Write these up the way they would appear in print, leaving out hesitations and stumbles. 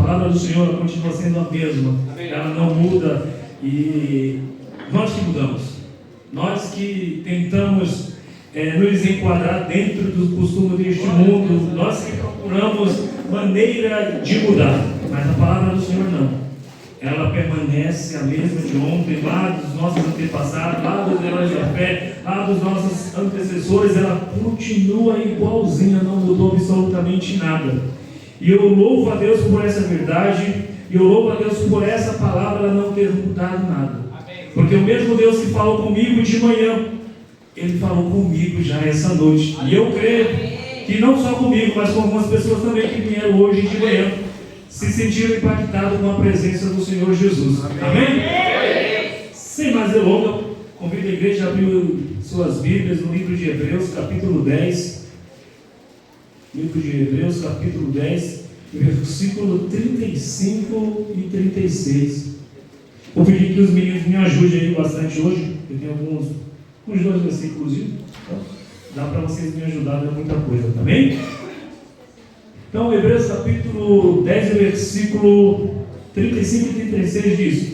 palavra do Senhor ela continua sendo a mesma. Amém. Ela não muda. E nós que mudamos. Nós que tentamos nos enquadrar dentro do costume deste mundo. Nós que procuramos maneira de mudar. Mas a palavra do Senhor não. Ela permanece a mesma de ontem, lá dos nossos antepassados, lá dos heróis da fé, lá dos nossos antecessores. Ela continua igualzinha, não mudou absolutamente nada. E eu louvo a Deus por essa verdade, e eu louvo a Deus por essa palavra ela não ter mudado nada. Porque o mesmo Deus que falou comigo de manhã, Ele falou comigo já essa noite. E eu creio que não só comigo, mas com algumas pessoas também que vieram hoje de manhã, se sentiram impactados com a presença do Senhor Jesus. Amém? Sem mais delongas, convido a igreja a abrir suas Bíblias no livro de Hebreus, capítulo 10. Livro de Hebreus, capítulo 10, versículo 35 e 36. Vou pedir que os meninos me ajudem aí bastante hoje. Eu tenho alguns dois versículos. Então, dá para vocês me ajudarem, é muita coisa, tá bem? Então, Hebreus capítulo 10, versículo 35 e 36 diz: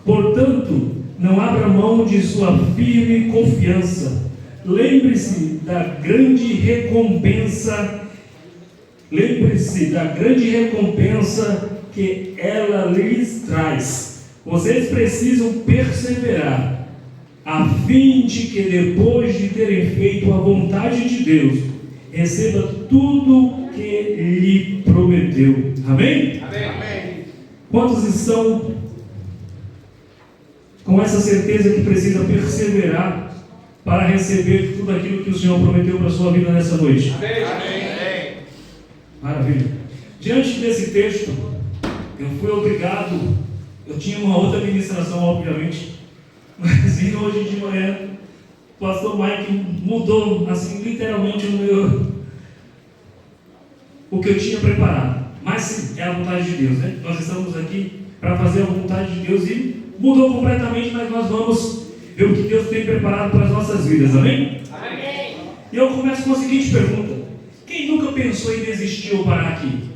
portanto, não abra mão de sua firme confiança. Lembre-se da grande recompensa. Lembre-se da grande recompensa que ela lhes traz. Vocês precisam perseverar, a fim de que depois de terem feito a vontade de Deus, receba tudo que lhe prometeu. Amém? Amém. Quantos estão com essa certeza que precisa perseverar para receber tudo aquilo que o Senhor prometeu para a sua vida nessa noite? Amém. Maravilha. Diante desse texto, eu fui obrigado, eu tinha uma outra ministração, obviamente, mas vindo hoje de manhã, o pastor Mike mudou, assim, literalmente o que eu tinha preparado. Mas sim, é a vontade de Deus, né? Nós estamos aqui para fazer a vontade de Deus e mudou completamente, mas nós vamos ver o que Deus tem preparado para as nossas vidas, amém? Amém. E eu começo com a seguinte pergunta: quem nunca pensou em desistir ou parar aqui?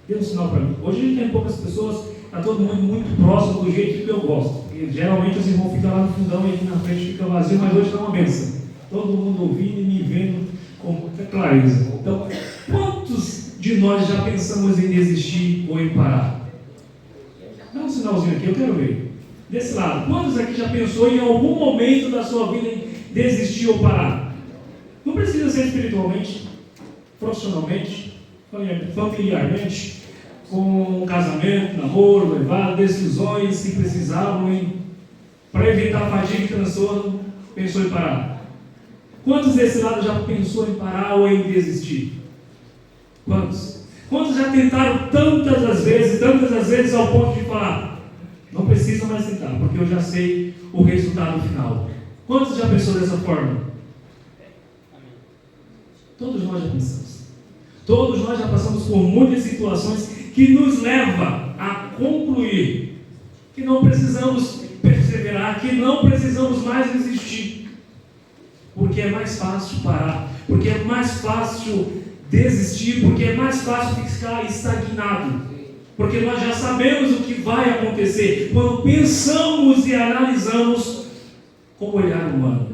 Dê um sinal para mim. Hoje a gente tem poucas pessoas, está todo mundo muito próximo do jeito que eu gosto. E geralmente os irmãos ficam lá no fundão e aqui na frente fica vazio, mas hoje está uma bênção. Todo mundo ouvindo e me vendo com muita clareza. Então, quantos de nós já pensamos em desistir ou em parar? Dá um sinalzinho aqui, eu quero ver. Desse lado, quantos aqui já pensou em algum momento da sua vida em desistir ou parar? Não precisa ser espiritualmente, profissionalmente, familiarmente, com casamento, namoro, noivado, decisões que precisavam para evitar fadiga e transtorno, pensou em parar. Quantos desse lado já pensou em parar ou em desistir? Quantos? Quantos já tentaram tantas as vezes ao ponto de falar: não precisa mais tentar, porque eu já sei o resultado final? Quantos já pensou dessa forma? Todos nós já pensamos. Todos nós já passamos por muitas situações que nos levam a concluir que não precisamos perseverar, que não precisamos mais resistir, porque é mais fácil parar, porque é mais fácil desistir, porque é mais fácil ficar estagnado, porque nós já sabemos o que vai acontecer quando pensamos e analisamos com o olhar humano.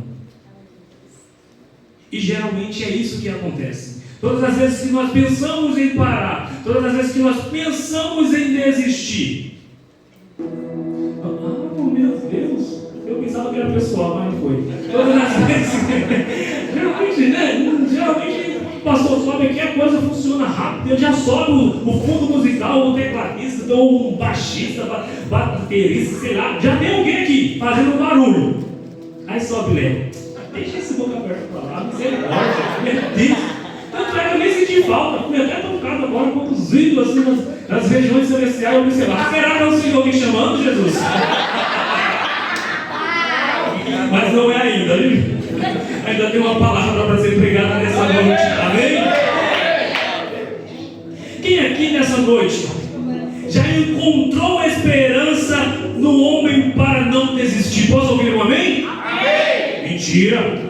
E geralmente é isso que acontece. Todas as vezes que nós pensamos em parar, todas as vezes que nós pensamos em desistir, meu Deus, eu pensava que era pessoal, mas não foi. Todas as vezes, geralmente o pastor sobe aqui, a coisa funciona rápido, ele já sobe o fundo musical, o tecladista, ou um baixista, baterista, sei lá, já tem alguém aqui fazendo um barulho. Aí sobe Léo. Deixa esse boca aberta para lá, misericórdia, meu Deus. Tanto é que eu nem senti falta, fui até tocado agora, conduzido assim nas regiões celestiais. Eu pensei lá: será que é o Senhor me chamando, Jesus? Mas não é ainda, viu? Ainda tem uma palavra para ser pregada nessa noite, amém? Quem aqui nessa noite já encontrou a esperança no homem para não desistir? Posso ouvir um amém? Amém! Mentira!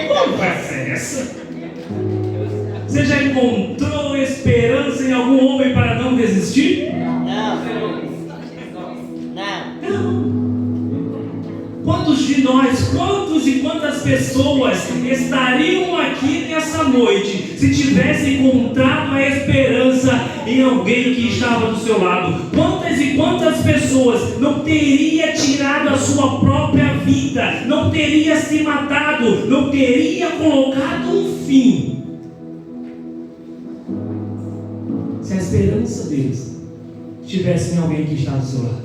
Como vai ser essa? Você já encontrou esperança em algum homem para não desistir? Não. Quantos de nós, quantos e quantas pessoas estariam aqui nessa noite se tivessem encontrado a esperança em alguém que estava do seu lado? Quantas e quantas pessoas não teria tirado a sua própria vida, não teria se matado, não teria colocado um fim, se a esperança deles estivesse em alguém que está do seu lado,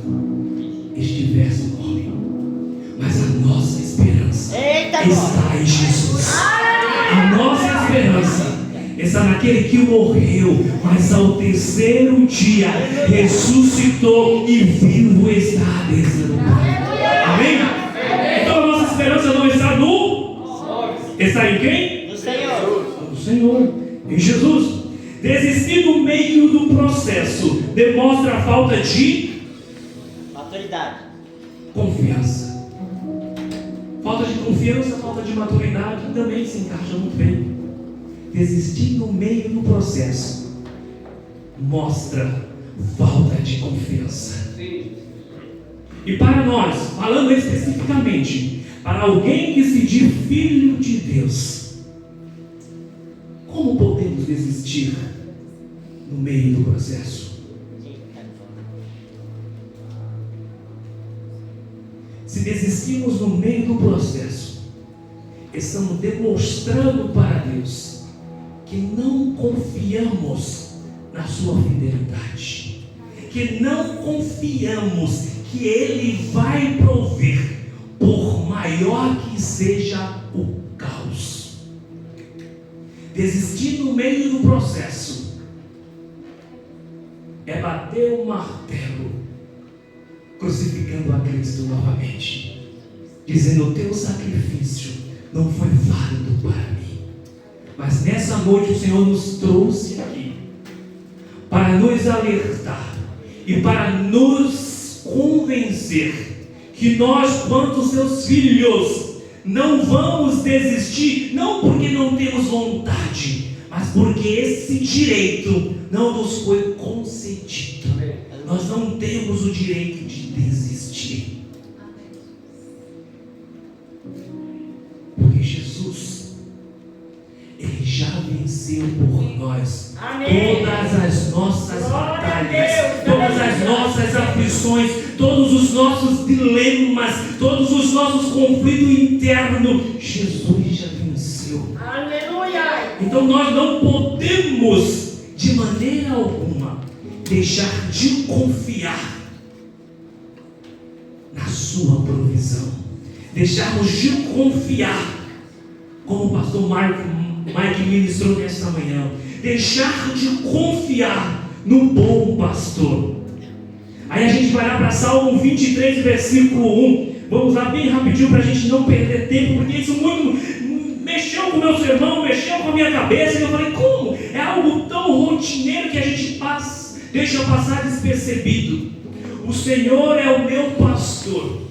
estivesse no homem? Mas a nossa esperança está em Jesus. A nossa esperança está naquele que morreu, mas ao terceiro dia ressuscitou e vivo está à destra do Pai. Amém? Então a nossa esperança não está no... Está em quem? No Senhor. No Senhor, em Jesus. Desistir no meio do processo demonstra a falta de maturidade, confiança. Falta de confiança, falta de maturidade também se encaixa muito bem. Desistir no meio do processo mostra falta de confiança. E para nós, falando especificamente para alguém que se diz filho de Deus, como podemos desistir no meio do processo? Se desistirmos no meio do processo, estamos demonstrando para Deus que não confiamos na sua fidelidade, que não confiamos que Ele vai prover, por maior que seja o caos. Desistir no meio do processo é bater o martelo, crucificando a Cristo novamente, dizendo: o teu sacrifício não foi válido para mim. Mas nessa noite o Senhor nos trouxe aqui para nos alertar e para nos convencer que nós, quanto seus filhos, não vamos desistir, não porque não temos vontade, mas porque esse direito não nos foi concedido. Nós não temos o direito de desistir. Porque Jesus, Ele já venceu por nós. Amém. Todas as nossas batalhas, todas as nossas aflições, todos os nossos dilemas, todos os nossos conflitos internos, Jesus já venceu. Aleluia! Então nós não podemos de maneira alguma deixar de confiar na sua provisão, deixarmos de confiar, como o pastor Mike ministrou nesta manhã, deixar de confiar no bom pastor. Aí a gente vai lá para Salmo 23, versículo 1. Vamos lá bem rapidinho para a gente não perder tempo, porque isso muito mexeu com o meu sermão, mexeu com a minha cabeça. E eu falei: como? É algo tão rotineiro que a gente deixa passar despercebido. O Senhor é o meu pastor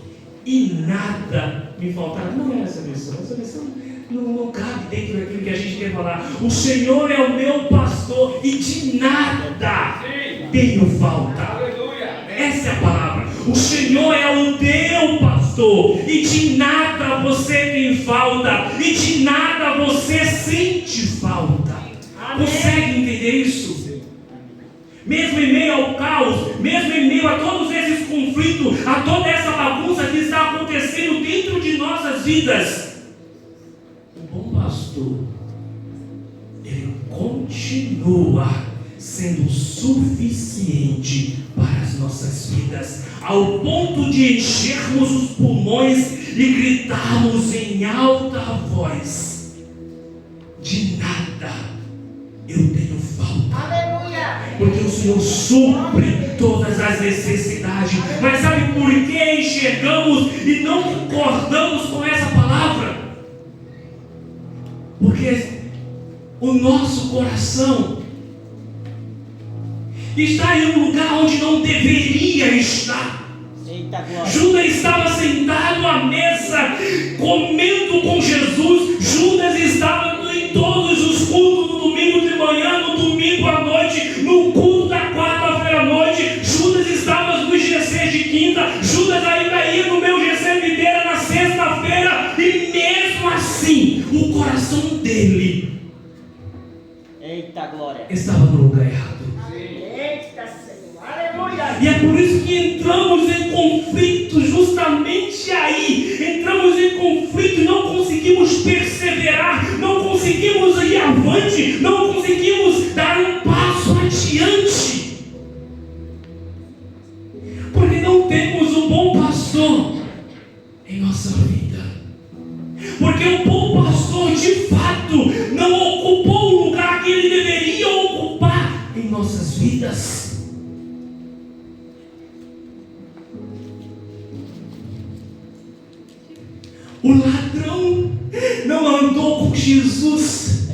e nada me faltará. Não é essa versão não cabe dentro daquilo que a gente quer falar. O Senhor é o meu pastor e de nada tenho falta. Essa é a palavra. O Senhor é o teu pastor e de nada você tem falta, e de nada você sente falta. Consegue entender isso? Mesmo em meio ao caos, mesmo em meio a todos esses conflitos, a toda essa bagunça que está acontecendo dentro de nossas vidas, o bom pastor, ele continua sendo suficiente para as nossas vidas, ao ponto de enchermos os pulmões e gritarmos em alta voz: de nada eu tenho falta. Aleluia! Porque o Senhor supre todas as necessidades. Mas sabe por que enxergamos e não concordamos com essa palavra? Porque o nosso coração está em um lugar onde não deveria estar. Judas estava sentado à mesa, comendo com Jesus. Judas estava em todos os cultos, no domingo de manhã, no domingo à noite, no culto da quarta-feira glória. estava no lugar errado. Eita, Senhor. Aleluia. E é por isso que entramos em conflito justamente aí. Entramos em conflito e não conseguimos perseverar, não conseguimos ir avante, não conseguimos dar um passo adiante. Porque não temos um bom pastor em nossa vida. Porque o bom pastor de fato não ocupou o lugar que ele deveria ocupar em nossas vidas. O ladrão não andou com Jesus.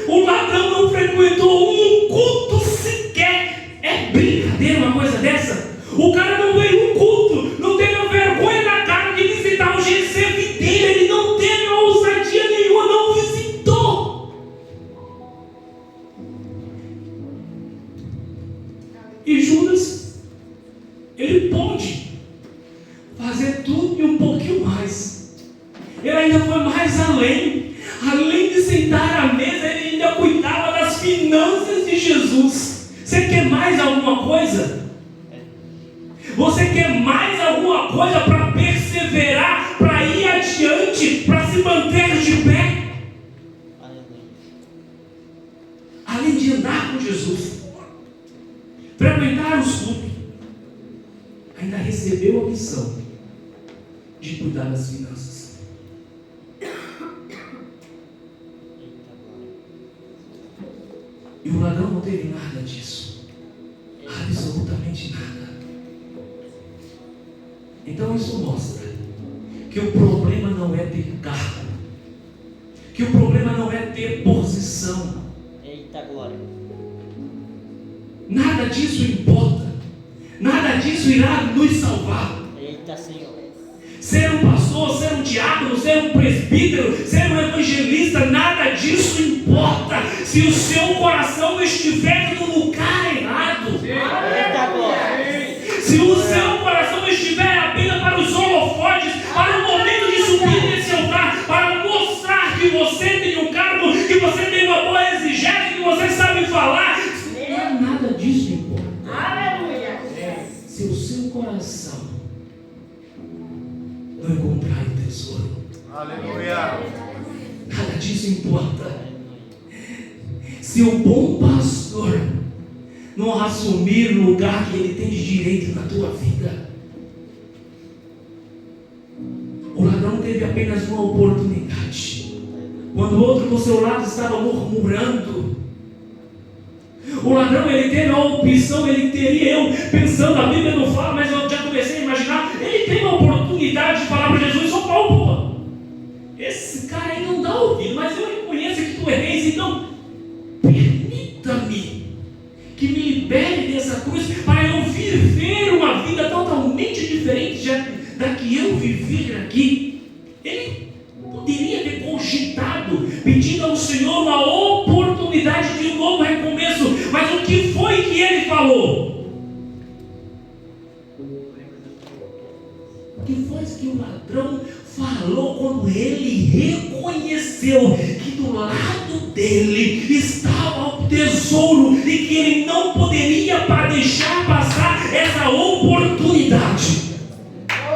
O ladrão não frequentou um culto sequer. É brincadeira uma coisa dessa? O cara não veio no culto, não teve a vergonha na cara de visitar o GC dele. Ele não teve a ousadia nenhuma, não visitou. E Judas, ele pôde fazer tudo e um pouquinho mais. Ele ainda foi mais além. Além de sentar à mesa, ele ainda cuidava das finanças de Jesus. Você quer mais alguma coisa? Você quer mais alguma coisa para perseverar, para ir adiante, para se manter de pé? Além de andar com Jesus, frequentar os cultos, ainda recebeu a missão de cuidar das finanças. E o ladrão não teve nada disso. Absolutamente nada. Então isso mostra que o problema não é ter cargo, que o problema não é ter posição. Eita glória. Nada disso importa. Nada disso irá nos salvar. Eita, Senhor. Ser um pastor, ser um diácono, ser um presbítero, ser um evangelista, nada disso importa se o seu coração não estiver no lugar errado. Eita glória. Se o seu coração estiver apenas para os holofotes, para o momento de subir nesse altar, para mostrar que você tem um cargo, que você tem uma boa exigência, que você sabe falar, nada disso importa. Aleluia. Se o seu coração não encontrar o tesouro, Aleluia. nada disso importa. Se o bom pastor não assumir o lugar que ele tem de direito na tua vida, o ladrão teve apenas uma oportunidade. Quando o outro do seu lado estava murmurando, o ladrão, ele teve a opção, ele teria, eu pensando, a Bíblia não fala, mas eu já comecei a imaginar, ele teve a oportunidade de falar para Jesus, só pô, esse cara aí não dá ouvido, mas eu reconheço que tu é rei, então permita-me que me libere dessa cruz, para eu viver uma vida totalmente diferente da que eu vivi aqui. Ele poderia ter cogitado, pedindo ao Senhor uma oportunidade de um novo recomeço, mas o que foi que ele falou? O que foi que o ladrão falou quando ele reconheceu que do lado dele estava o tesouro e que ele não poderia deixar passar essa oportunidade?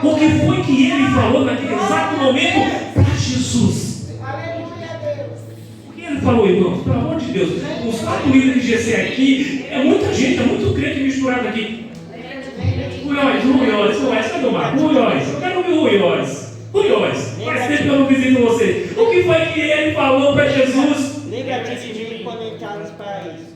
O que foi que ele falou naquele exato momento para Jesus? Aleluia, Deus. O que ele falou, irmãos? Pelo amor de Deus, os 4 líderes de GC aqui, é muita gente, é muito crente misturado aqui. Ruióis, cadê o Marco? Ruióis, eu quero ouvir Ruióis. Faz tempo que eu não visito você. O que foi que ele falou para Jesus? Lembra-te de mim quando entrares para isso.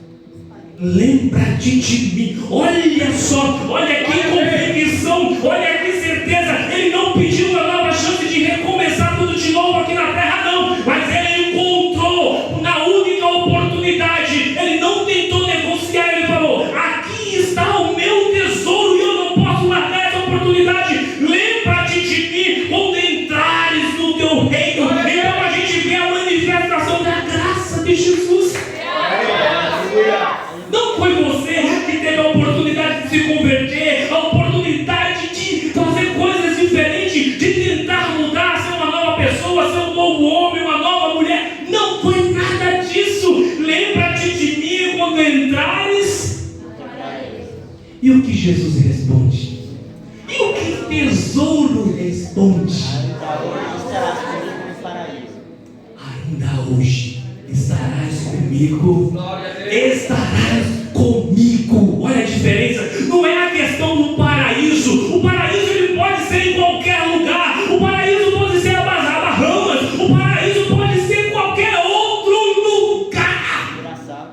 Lembra-te de mim. Olha só, olha que convicção, olha que certeza. Ele não pediu uma nova chance de recomeçar tudo de novo aqui na terra, não. Mas ele encontrou na única oportunidade. Ele não tentou negociar, ele falou: aqui está o meu tesouro e eu não posso largar essa oportunidade. Lembra-te de mim quando entrares no teu reino. Então a gente vê a manifestação da graça de Jesus. Não foi você que teve a oportunidade de se converter, a oportunidade de E o que Jesus responde? E o que tesouro responde? Ainda hoje estarás comigo no paraíso. Ainda hoje estarás comigo. Olha a diferença. Não é a questão do paraíso. O paraíso ele pode ser em qualquer lugar. O paraíso pode ser a Bahamas. O paraíso pode ser em qualquer outro lugar. Engraçado.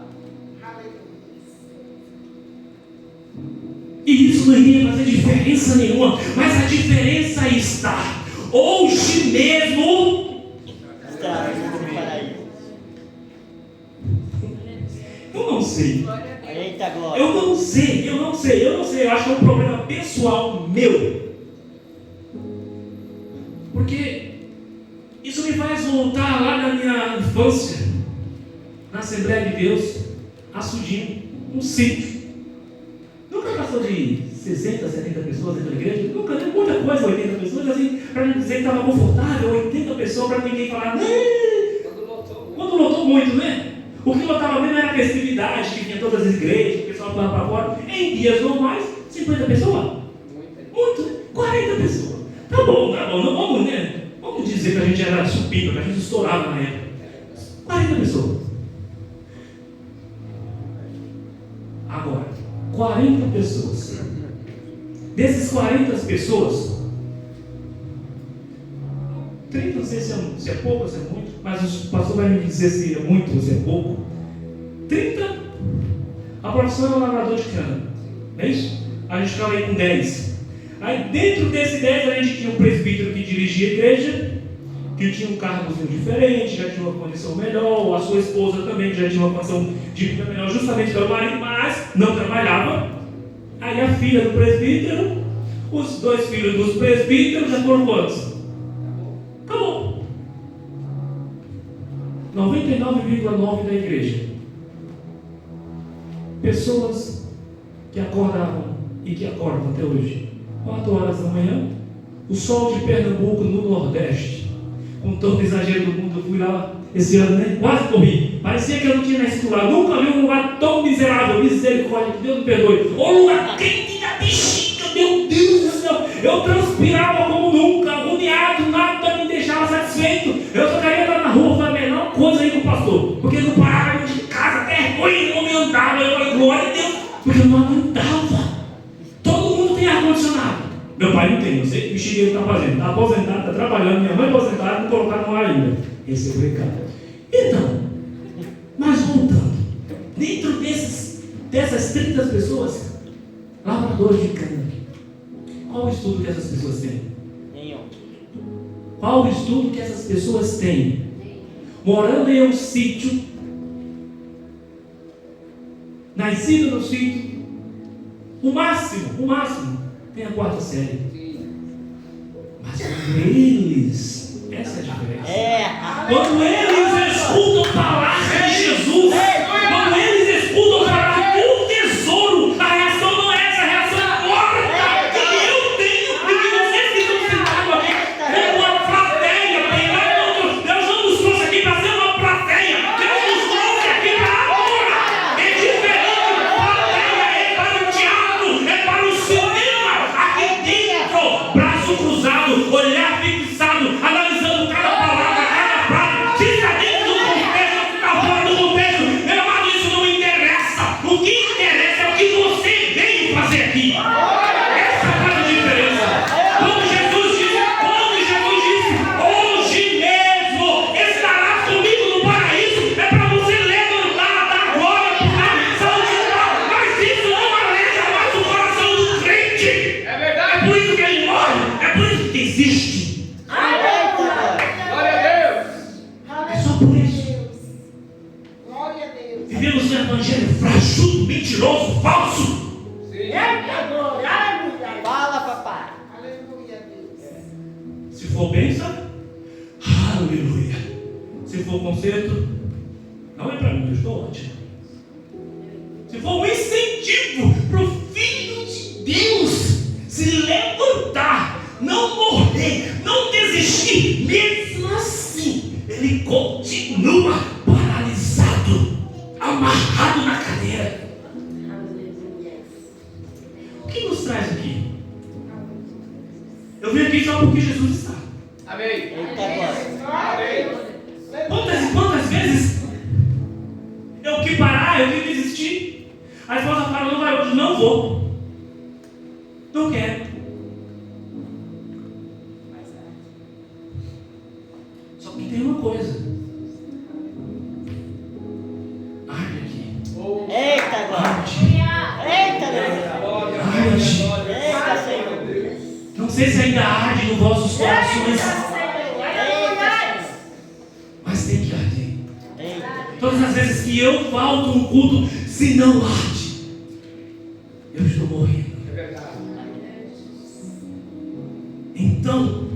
E isso não iria fazer diferença nenhuma. Mas a diferença está hoje mesmo. Estarás no paraíso. Eu não sei. Eita glória. Eu não sei. Eu acho que é um problema pessoal meu. Porque isso me faz voltar lá na minha infância, na Assembleia de Deus, Açudinho, um sítio. Nunca passou de 60, 70 pessoas dentro da igreja. Nunca deu muita coisa, 80 pessoas, assim, para não dizer que estava confortável, 80 pessoas, para ninguém falar, né? Quando lotou muito, né? O que lotava mesmo era a festividade, que tinha todas as igrejas, o pessoal falava para fora. Em dias normais, 50 pessoas. Muito, né? 40 pessoas. Tá bom, não vamos, né? Vamos dizer que a gente era supimpa, que a gente estourava na época. 40 pessoas. Agora, 40 pessoas. Desses 40 pessoas, 30, não sei se é pouco ou se é muito, mas o pastor vai me dizer se é muito ou se é pouco. 30, a profissão é o lavrador de cana, não é isso? A gente ficava aí com 10. Aí dentro desse 10 a gente tinha um presbítero que dirigia a igreja, que tinha um cargozinho diferente, já tinha uma condição melhor, a sua esposa também já tinha uma condição de vida melhor, justamente pelo marido, mas não trabalhava. Aí a filha do presbítero, os 2 filhos dos presbíteros já foram quantos? Acabou. 99,9% da igreja. Pessoas que acordavam e que acordam até hoje. 4 horas da manhã, o sol de Pernambuco no Nordeste. Com todo o exagero do mundo, eu fui lá esse ano, né? Quase corri. Parecia que eu não tinha nascido lá. Nunca vi um lugar tão miserável. Misericórdia, que Deus me perdoe. O lugar quente da bexiga, meu Deus do céu. Eu transpirava como nunca, agoniado, nada me deixava satisfeito. Eu só queria estar na rua, foi a melhor coisa aí com o pastor. Porque ele não parava de casa, até ruim, não me andava. Eu falei, glória a Deus, porque eu não aguentava. Todo mundo tem ar-condicionado. Meu pai não tem, eu sei que o bexiga ele está fazendo. Está aposentado, está trabalhando, minha mãe aposentada, não colocaram no ar ainda. Esse é o recado. Então, mas voltando, dentro dessas 30 pessoas, lavradores de cana, qual o estudo que essas pessoas têm? Nenhum. Qual o estudo que essas pessoas têm? Morando em um sítio, nascido no sítio, o máximo, tem a 4ª série. Mas quando eles, essa é a diferença. Quando eles escutam a palavra de Jesus, quando eles escutam a palavra do tesouro, a reação não é essa, a reação é morta que eu tenho, e que vocês que estão sentados aqui, como uma plateia, Deus não nos trouxe aqui para ser uma plateia, Deus nos trouxe aqui para adorar. É diferente, plateia é para o teatro, é para o cinema, aqui dentro, braço cruzado, olhar fixado, analisando cada palavra, cada frase, se está dentro do contexto, se está fora do contexto. Meu amado, isso não interessa. O que interessa é o que você veio fazer aqui. Essa faz a diferença. Quando Jesus disse, hoje mesmo estarás comigo no paraíso, é para você levantar, dar glória, pular, saltar. Mas isso não aleja mais o coração do crente. É verdade. É por isso que ele morre, é por isso que existe. Glória a Deus. É só por isso. Glória a Deus. Vivemos um evangelho frajudo, mentiroso, falso. Sim. Eita glória. Aleluia. Fala, papai. Aleluia, Deus. Se for bênção, aleluia. Se for conserto, não é para mim, eu estou ótimo. Se for um incentivo para o Filho de Deus se levantar, não morrer, não desistir, mesmo assim, ele continua paralisado, amarrado na cadeira. O que nos traz aqui? Eu vim aqui só porque Jesus está. Amém. Eita glória. Quantas vezes eu que parar, eu que desistir? A esposa fala, não vai hoje, não vou. Não quero. Só que tem uma coisa. Arde aqui. Eita glória. Arde. Eita glória. Arde. Eita Senhor. Não sei se ainda arde nos vossos corações, mas tem que arder. Todas as vezes que eu falto um culto, se não arde, eu estou morrendo. Então,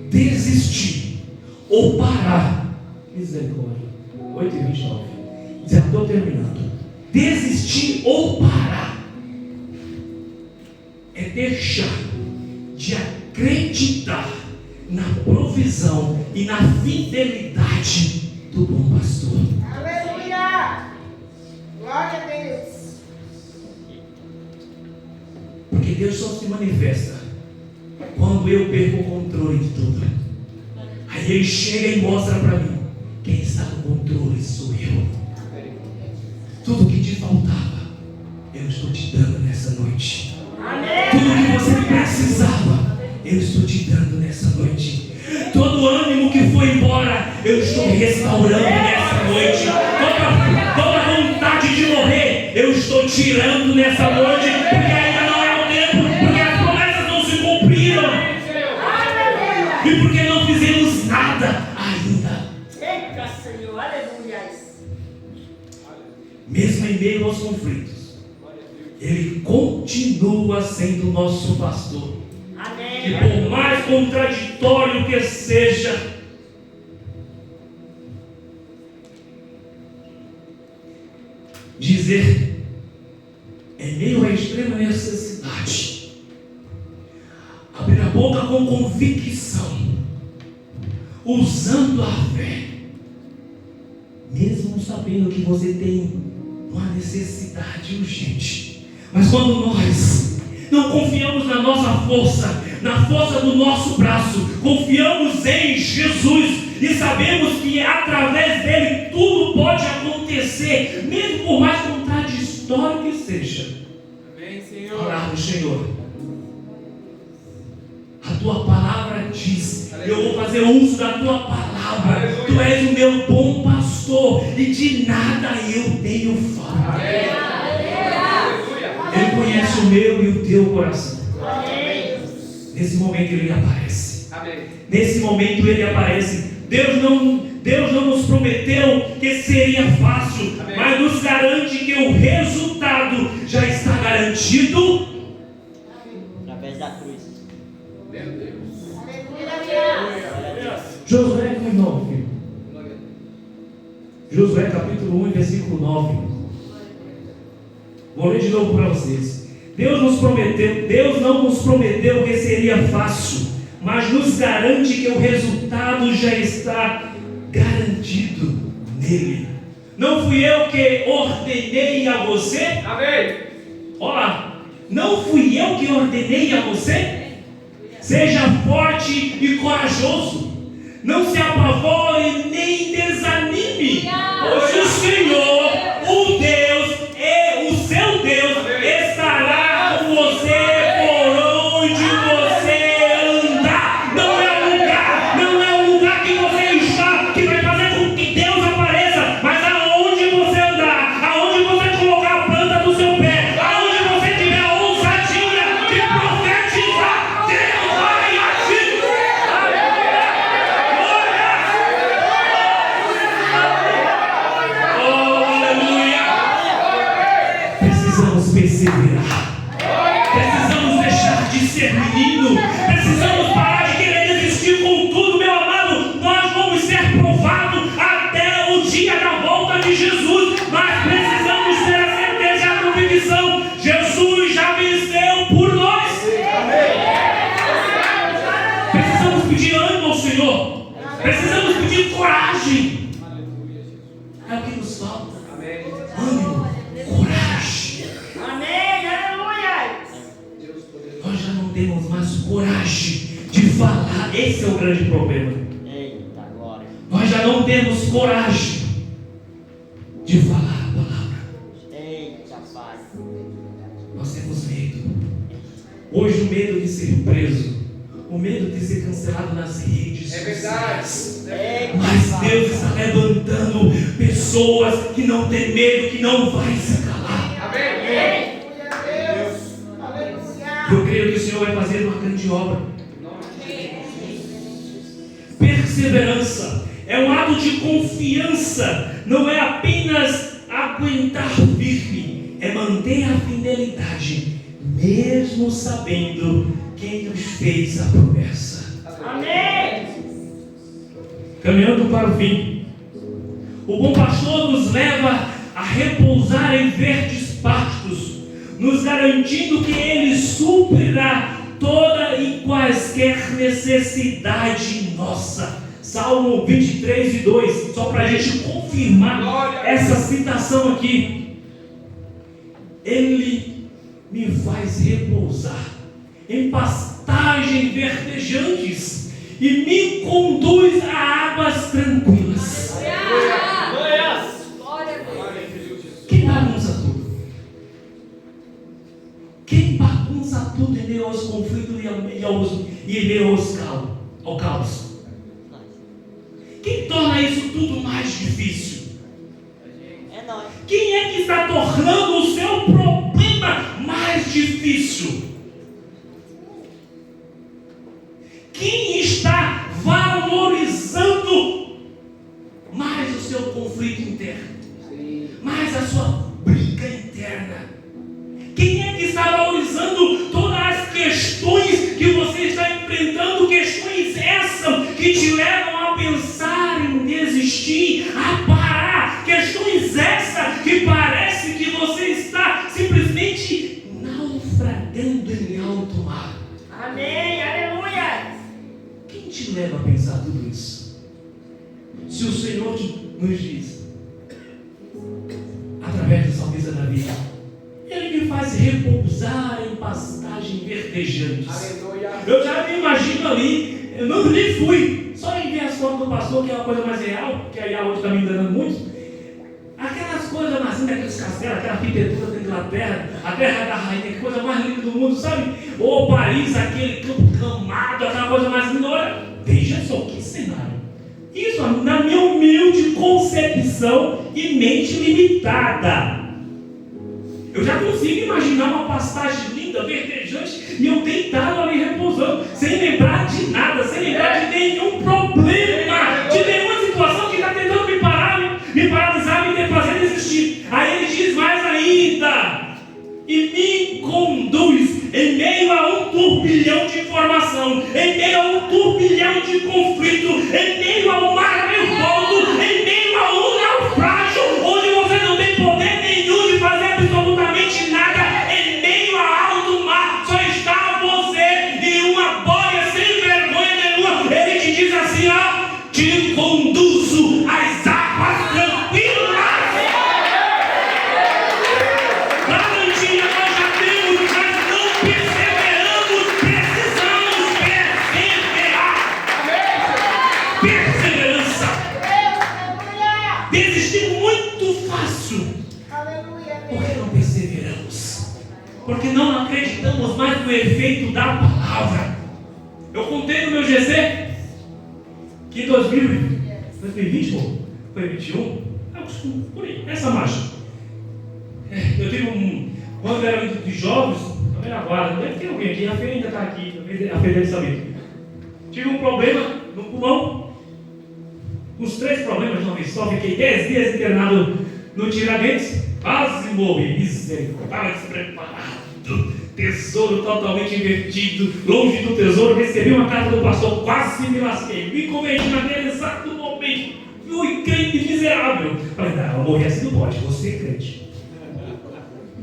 desistir ou parar. Misericórdia. 8h29. Já estou terminando. Desistir ou parar é deixar de acreditar na provisão e na fidelidade do bom pastor. Aleluia. Glória a Deus. Porque Deus só se manifesta quando eu perco o controle de tudo. Aí Ele chega e mostra para mim: quem está no controle sou eu. Tudo que te faltava, eu estou te dando nessa noite. Tudo que você precisava, eu estou te dando nessa noite. Todo ânimo que foi embora, eu estou restaurando nessa noite. Toda vontade de morrer, eu estou tirando nessa noite. Porque ainda não é o tempo, porque as promessas não se cumpriram. E porque não fizemos nada ainda. Eita Senhor. Aleluia. Mesmo em meio aos conflitos, Ele continua sendo nosso pastor. Que por mais contraditório que seja, dizer, em meio à extrema necessidade, abrir a boca com convicção, usando a fé, mesmo sabendo que você tem uma necessidade urgente. Mas quando nós não confiamos na nossa força, na força do nosso braço, confiamos em Jesus e sabemos que através dele tudo pode acontecer, mesmo por mais contraditório que seja. Amém, Senhor. Orar, Senhor, a tua palavra diz: eu vou fazer uso da tua palavra. Tu és o meu bom pastor e de nada eu tenho falta. Ele conhece o meu e o teu coração. Nesse momento Ele aparece. Nesse momento Ele aparece. Deus não nos prometeu que seria fácil, mas nos garante que o resultado já está garantido Através da cruz. Meu Deus. Josué 9. Josué capítulo 1, versículo 9. Vou ler de novo para vocês. Deus não nos prometeu que seria fácil, mas nos garante que o resultado já está garantido nele. Não fui eu que ordenei a você? Amém. Olha, não fui eu que ordenei a você? Seja forte e corajoso. Não se apavore nem desanime, pois o Senhor, o Deus, o seu Deus, estará com você por onde você andar. Não é o lugar que você está que vai fazer com que Deus apareça, mas aonde você andar, aonde você colocar a planta do seu pé, aonde você tiver a ousadia de profetizar, Deus vai agir. Oh, aleluia! Precisamos perseverar. Precisamos deixar de ser menino. Precisamos parar de querer desistir com tudo, meu amado. Nós vamos ser provados até o dia da volta de Jesus. Mas precisamos ter a certeza e a convicção: Jesus já venceu por nós. Precisamos pedir ânimo ao Senhor. Precisamos pedir coragem. É o que nos falta. Ânimo, coragem. Amém. Aleluia. temos mais coragem de falar. Esse é o grande problema. Eita, glória. Nós já não temos coragem de falar a palavra. Eita, Pai. Nós temos medo. Hoje o medo de ser preso, o medo de ser cancelado nas redes sociais. Eita, Mas Pai. Deus está levantando pessoas que não têm medo, que não vai se calar. Amém. Eu creio que o Senhor vai fazer uma grande obra. Perseverança é um ato de confiança, não é apenas aguentar firme, é manter a fidelidade, mesmo sabendo quem nos fez a promessa. Amém. Caminhando para o fim, o bom pastor nos leva a repousar em verdes pastos, nos garantindo que Ele suprirá toda e quaisquer necessidade nossa. Salmo 23:2, só para a gente confirmar essa citação aqui. Ele me faz repousar em pastagens verdejantes e me conduz a águas tranquilas. Quem bagunça tudo? Quem bagunça tudo em meio aos conflitos e em meio ao caos? Quem torna isso tudo mais difícil? É nóis. Quem é que está tornando o seu problema mais difícil? Quem está valorizando mais o seu conflito interno? Mais a sua briga interna? Quem é que está valorizando todas as questões que você está enfrentando? Questões essas que te levam a pensar em desistir, a parar. Questões essas que parece que você está simplesmente naufragando em alto mar. Amém. Aleluia. Quem te leva a pensar tudo isso? Se o Senhor nos diz, através do salmista Davi, Ele me faz repousar em pastagens verdejantes. Aleluia. Eu já me imagino ali, eu não nem fui, só em ver as fotos do pastor, que é uma coisa mais real, que aí a outra está me enganando muito. Aquelas coisas mais lindas, aqueles castelos, aquela arquitetura da Inglaterra, a terra da rainha, que coisa mais linda do mundo, sabe? Ou Paris, aquele campo camado, aquela coisa mais linda. Olha, veja só que cenário. Isso, na minha humilde concepção e mente limitada, eu já consigo imaginar uma pastagem linda, verdejante, e eu deitado ali repousando, sem lembrar de nada, sem lembrar de nenhum problema, de nenhuma situação que está tentando me paralisar, me fazer desistir. Aí ele diz mais ainda, e me conduz em meio a um turbilhão de informação, em meio a um turbilhão de conflito, em meio a um mar revolto, em meio a um naufrágio, onde você não tem poder nenhum de fazer absolutamente nada. Em meio a alto mar só está você e uma boia sem vergonha nenhuma. Ele te diz assim, ó, te conduzo às águas tranquilas. Garantia nós já temos, mas não perseveramos. Precisamos perseverar. Perseverança. Desistir muito fácil. Por que não perseveramos? Porque não acreditamos mais no efeito da palavra. Eu contei no meu GC que em 2020 foi 21, por aí, essa marcha. Eu tive quando eu era líder de jovens, a velha guarda, deve ter alguém aqui, a Fê ainda está aqui, a Fê deve saber. Tive um problema no pulmão, uns 3 problemas de uma vez só, fiquei 10 dias internado no Tiradentes, quase morri, misericórdia, estava despreparado, tesouro totalmente invertido, longe do tesouro, recebi uma carta do pastor, quase me lasquei, me converti naquele exato momento, fui crente miserável. Falei, não, eu morri assim não pode, vou ser crente.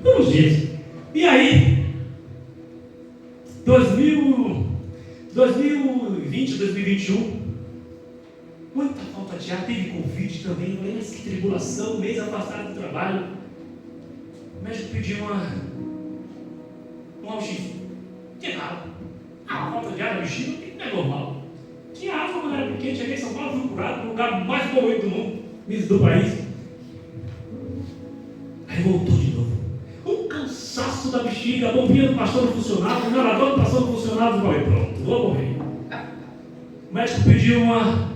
Uns dias. E aí, 2020, 2021, muita falta de ar, teve Covid também, mas que tribulação, mês afastado do trabalho. O médico pediu um algif. tinha nada. A falta de água no Chile não é normal. Tinha água quando era pequeno, cheguei em São Paulo, fui curado no lugar mais poluído do mundo, do país. Aí voltou de novo. Um cansaço da bexiga, a bombinha do pastor não funcionava, o inalador do pastor não funcionava. Eu falei, pronto, vou morrer. O médico pediu uma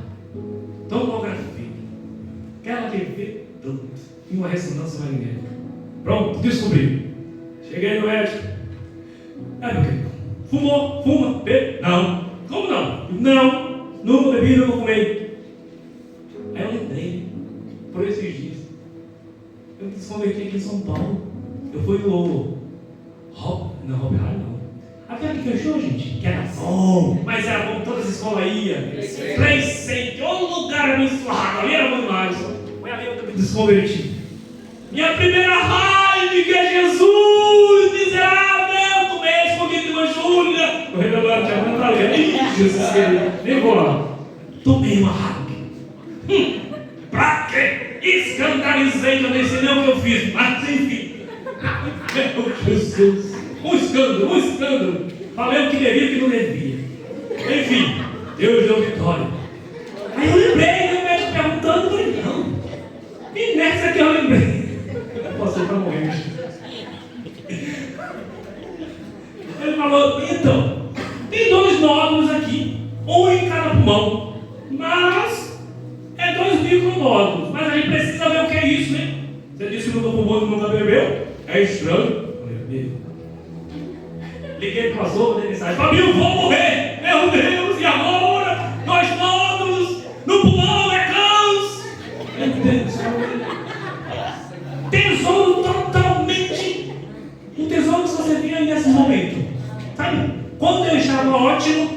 tomografia. Aquela que vê tudo. E uma ressonância magnética. Pronto, descobri. Cheguei no médico. Meu querido, fumou? Fuma? Bebe? Não. Como não? Não. Nunca bebi, nunca fumei. Aí eu lembrei, por esses dias, eu me desconverti aqui em São Paulo. Eu fui no Hopi Hari, não. Aquele que fechou, gente, que era bom, mas era bom, todas as escolas iam. Play Center, ô lugar abençoado, ali era bom demais. Foi ali que eu me desconverti. Minha primeira raiva, que é Jesus, miserável, tomei escondido de Júlia. O revelador tinha muito pra ler. Jesus querido, nem vou lá. Tomei uma raiva. Pra quê? Escandalizei, eu nem sei nem o que eu fiz, mas enfim. Meu Jesus, um escândalo. Falei o que devia e o que não devia. Enfim, Deus deu vitória. Aí eu lembrei, o médico perguntando, eu falei, não. E nessa que eu lembrei. Você está morrendo. Ele falou, então, tem 2 nódulos aqui, um em cada pulmão. Mas é 2 micronódulos. Mas a gente precisa ver o que é isso, né? Você disse que nunca fumou, nunca bebeu. É estranho. Liguei para o pastor, mandei mensagem. Fabinho, vou morrer. Meu Deus, e agora? 2 nódulos no pulmão, é câncer. Meu Deus. Tesouro totalmente. Um tesouro que você via nesse momento. Sabe? Quando eu estava ótimo,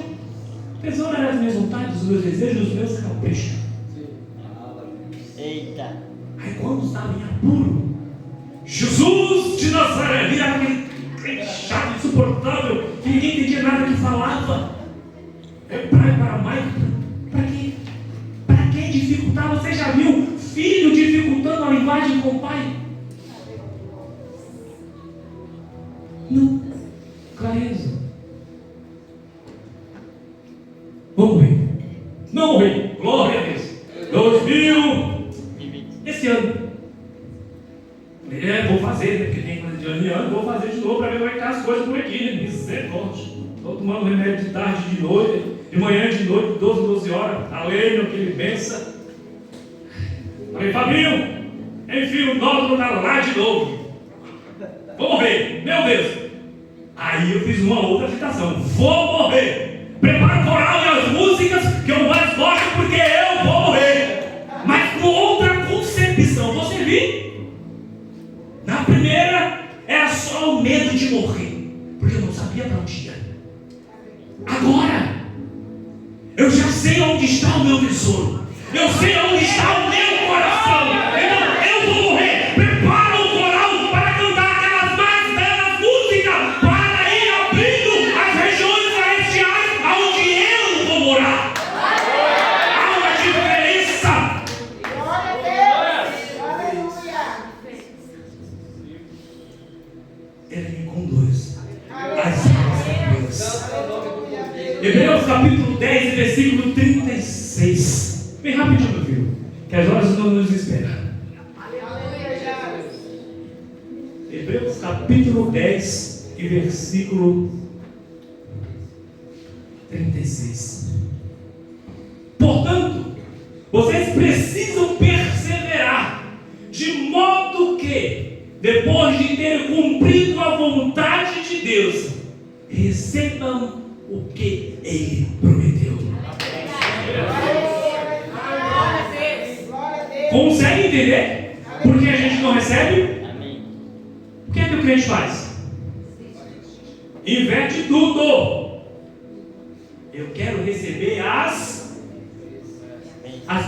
o tesouro era as minhas vontades, os meus desejos, os meus caprichos. Eita. Aí quando estava em apuro, Jesus de Nazaré, virava aquele chato, insuportável, que ninguém entendia nada que falava. Para mais, para quê? Para que dificultar? Você já viu filho dificultando a linguagem com o pai? Não. Clareza. Vou morrer. Não morri. Glória a Deus. 2000. Esse ano. Vou fazer, né? Porque tem coisa de ano em ano. Vou fazer de novo para ver como é que tá as coisas por aqui, né? Misericórdia. Estou tomando remédio de tarde, de noite, de manhã, de noite, 12 horas. Além aquele benção. Falei, Fabinho, enfia o nódulo lá de novo. Vou morrer. Meu Deus. Aí eu fiz uma outra citação. Vou morrer. Prepara o coral e as músicas que eu mais gosto porque eu vou morrer. Mas com outra concepção. Você viu? Na primeira era só o medo de morrer. Porque eu não sabia para onde ia. Agora eu já sei onde está o meu tesouro. Eu sei onde está o meu coração. Então eu vou morrer. Prepara o coral para cantar aquelas mais belas músicas, para ir abrindo as regiões celestiais aonde eu vou morar. Há uma diferença. Glória a Deus! Aleluia! Ele me conduz às águas tranquilas. Hebreus capítulo 10, versículo 36. Bem rapidinho, meu filho, que as horas não nos esperam. Hebreus capítulo 10 e versículo 36. Portanto, vocês precisam perseverar, de modo que, depois de terem cumprido a vontade de Deus, recebam o que Ele prometeu. Consegue entender por que a gente não recebe? Amém. O que é que o crente faz? Inverte tudo. Eu quero receber as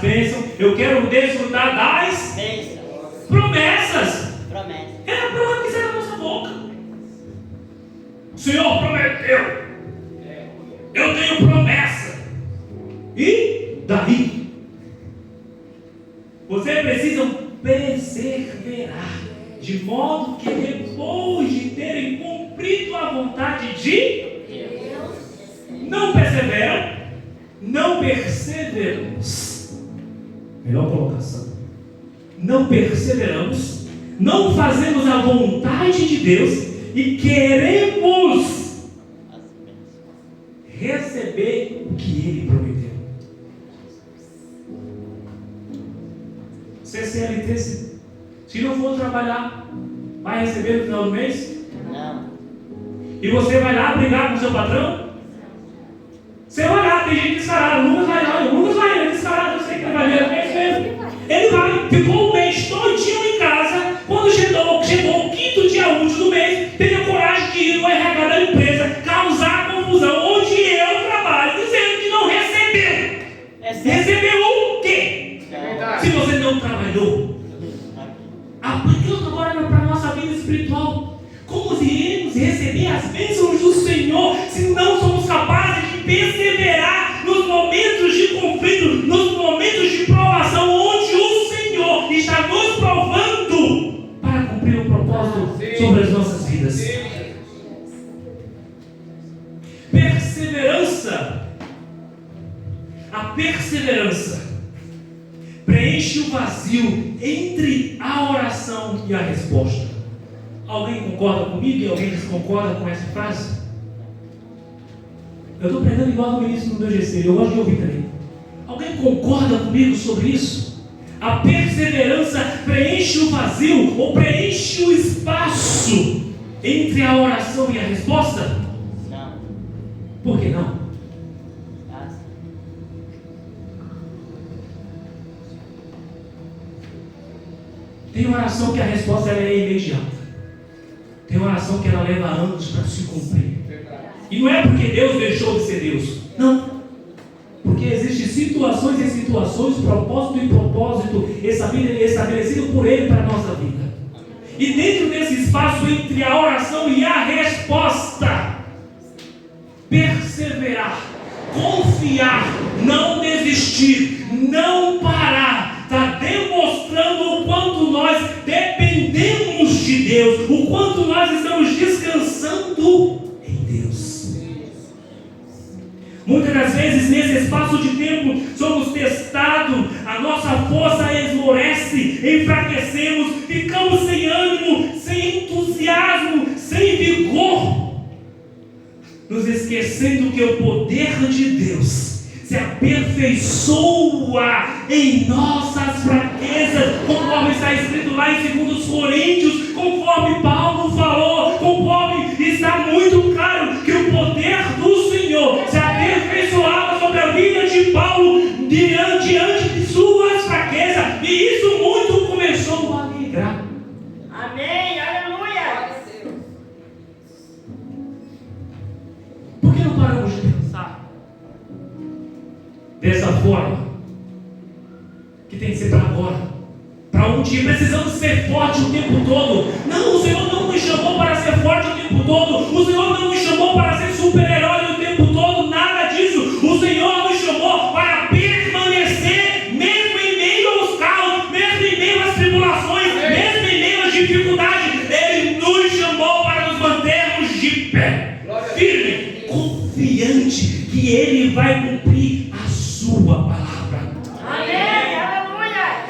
bênçãos. Eu quero desfrutar das Bênção. promessas. Promessa. É a prova que sai da nossa boca. O Senhor prometeu. Eu tenho promessa. E daí? Vocês precisam perseverar, de modo que depois de terem cumprido a vontade de não perseveramos, melhor colocação, não perseveramos, não fazemos a vontade de Deus e queremos receber o que Ele prometeu. CLT, se não for trabalhar, vai receber no final do mês? Não. E você vai lá brigar com o seu patrão? Você vai lá, tem gente descarada. O Lucas vai, ele é descarado, eu sei que ele vai ver, é isso mesmo. Ele vai, ficou o mês todinho em casa. Quando chegou o quinto dia útil do mês, teve a coragem de ir no RH da empresa, causar confusão onde eu trabalho, dizendo que não recebeu. Recebeu o quê? Se você não trabalhou, aplicando agora para a nossa vida espiritual, como iremos receber as bênçãos do Senhor se não somos capazes de perseverar nos momentos de conflito, nos momentos de provação, onde o Senhor está nos provando para cumprir o propósito sobre as nossas vidas? Perseverança. A perseverança preenche o vazio entre a oração e a resposta. Alguém concorda comigo e alguém desconcorda com essa frase? Eu estou pregando igual no ministro do GC, eu gosto de ouvir também. Alguém concorda comigo sobre isso? A perseverança preenche o vazio ou preenche o espaço entre a oração e a resposta? Não. Por que não? Tem oração que a resposta ela é imediata. Tem oração que ela leva anos para se cumprir. E não é porque Deus deixou de ser Deus. Não. Porque existem situações e situações, propósito e propósito estabelecido por Ele para a nossa vida. E dentro desse espaço entre a oração e a resposta, perseverar, confiar, não desistir, não parar, está demonstrando o quanto nós dependemos de Deus, o quanto nós estamos descansando em Deus. Muitas das vezes nesse espaço de tempo somos testados, a nossa força esmorece, enfraquecemos, ficamos sem ânimo, sem entusiasmo, sem vigor, nos esquecendo que o poder de Deus se aperfeiçoa em nossas fraquezas, conforme está escrito lá em 2 Coríntios, conforme Paulo falou, conforme está muito claro que o poder do Senhor se aperfeiçoava sobre a vida de Paulo diante de suas fraquezas, e isso muito começou a alegrar. Amém, aleluia. Por que não paramos de pensar dessa forma? Que tem que ser para agora, para um dia. Precisamos ser fortes o tempo todo. Não, o Senhor não nos chamou para ser forte o tempo todo. O Senhor não nos chamou para ser super-herói o tempo todo. Nada disso. O Senhor nos chamou para permanecer, mesmo em meio aos caos, mesmo em meio às tribulações, mesmo em meio às dificuldades. Ele nos chamou para nos mantermos de pé, firme, confiante que Ele vai cumprir a sua palavra. Amém, aleluia.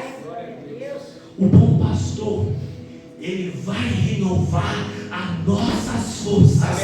O bom pastor, ele vai renovar as nossas forças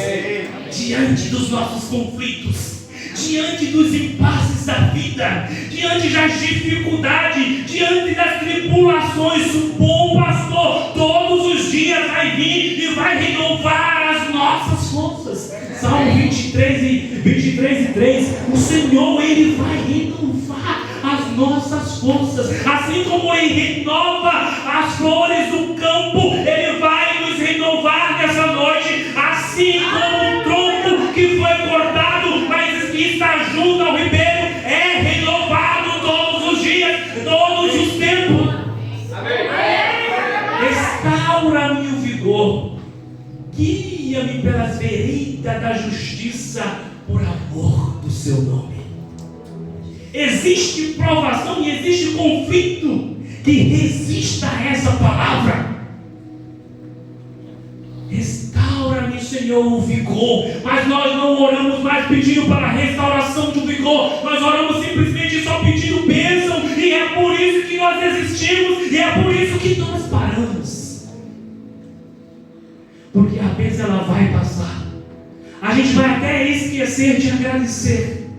diante dos nossos conflitos, diante dos impasses da vida, diante das dificuldades, diante das tribulações. O bom pastor todos os dias vai vir e vai renovar as nossas forças. Salmo 23:3, o Senhor, Ele vai renovar as nossas forças, assim como Ele renova as flores do campo, Ele vai nos renovar nessa noite, assim como um tronco que foi cortado, mas que está junto ao ribeiro, é renovado todos os dias, todos os tempos. Amém. Restaura-me o vigor, guia-me pelas veredas da justiça, por amor do seu nome. Existe provação e existe conflito que resista a essa palavra. Restaura-me, Senhor. Senhor, o vigor. Mas nós não oramos mais pedindo para a restauração do vigor. Nós oramos simplesmente só pedindo bênção. E é por isso que nós desistimos. E é por isso que nós paramos. Porque a bênção ela vai passar. A gente vai até esquecer de agradecer.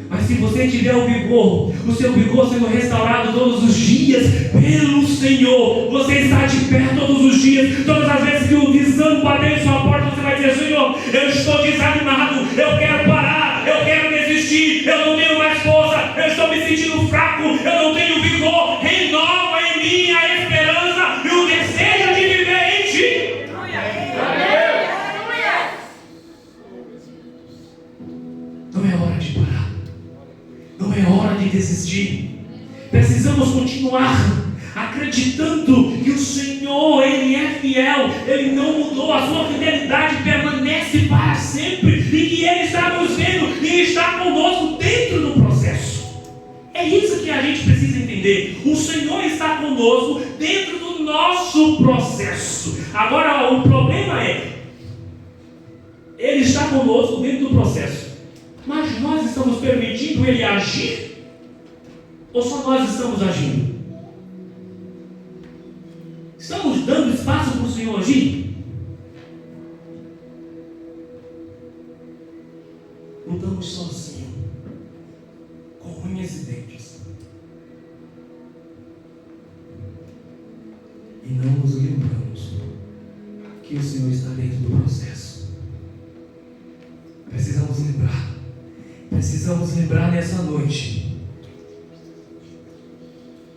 Mas se você tiver o vigor, o seu vigor sendo restaurado todos os dias pelo Senhor, você está de pé todos os dias. Todas as vezes que o desânimo bater em sua porta, você vai dizer: Senhor, eu estou desanimado, eu quero parar, eu quero desistir, eu não tenho mais força, eu estou me sentindo fraco, eu não tenho vigor. Renova em mim a esperança e o desejo de viver em Ti. Não é hora de parar. Não é hora de desistir. Precisamos continuar acreditando que o Senhor, Ele é fiel, Ele não mudou, a sua fidelidade permanece para sempre, e que Ele está nos vendo e está conosco dentro do processo. É isso que a gente precisa entender. O Senhor está conosco dentro do nosso processo. Agora, o problema é, Ele está conosco dentro do processo, mas nós estamos permitindo Ele agir? Ou só nós estamos agindo? Estamos dando espaço para o Senhor agir? Lutamos sozinhos, com unhas e dentes, e não nos lembramos que o Senhor está dentro do processo. Precisamos lembrar nessa noite.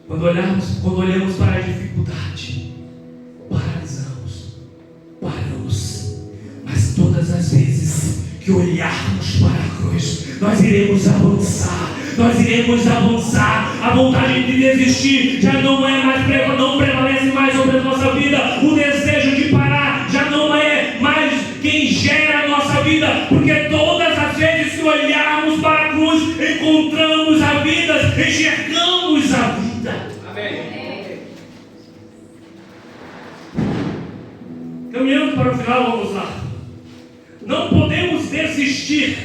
Quando olhamos para a dificuldade, paramos. Mas todas as vezes que olharmos para a cruz, nós iremos avançar. A vontade de desistir já não prevalece mais sobre a nossa vida. O desejo de parar já não é mais quem gera a nossa vida, porque todas as vezes que olharmos para a cruz, encontramos a vida, enxergamos a vida. Amém. Caminhando para o final, vamos lá. Não podemos desistir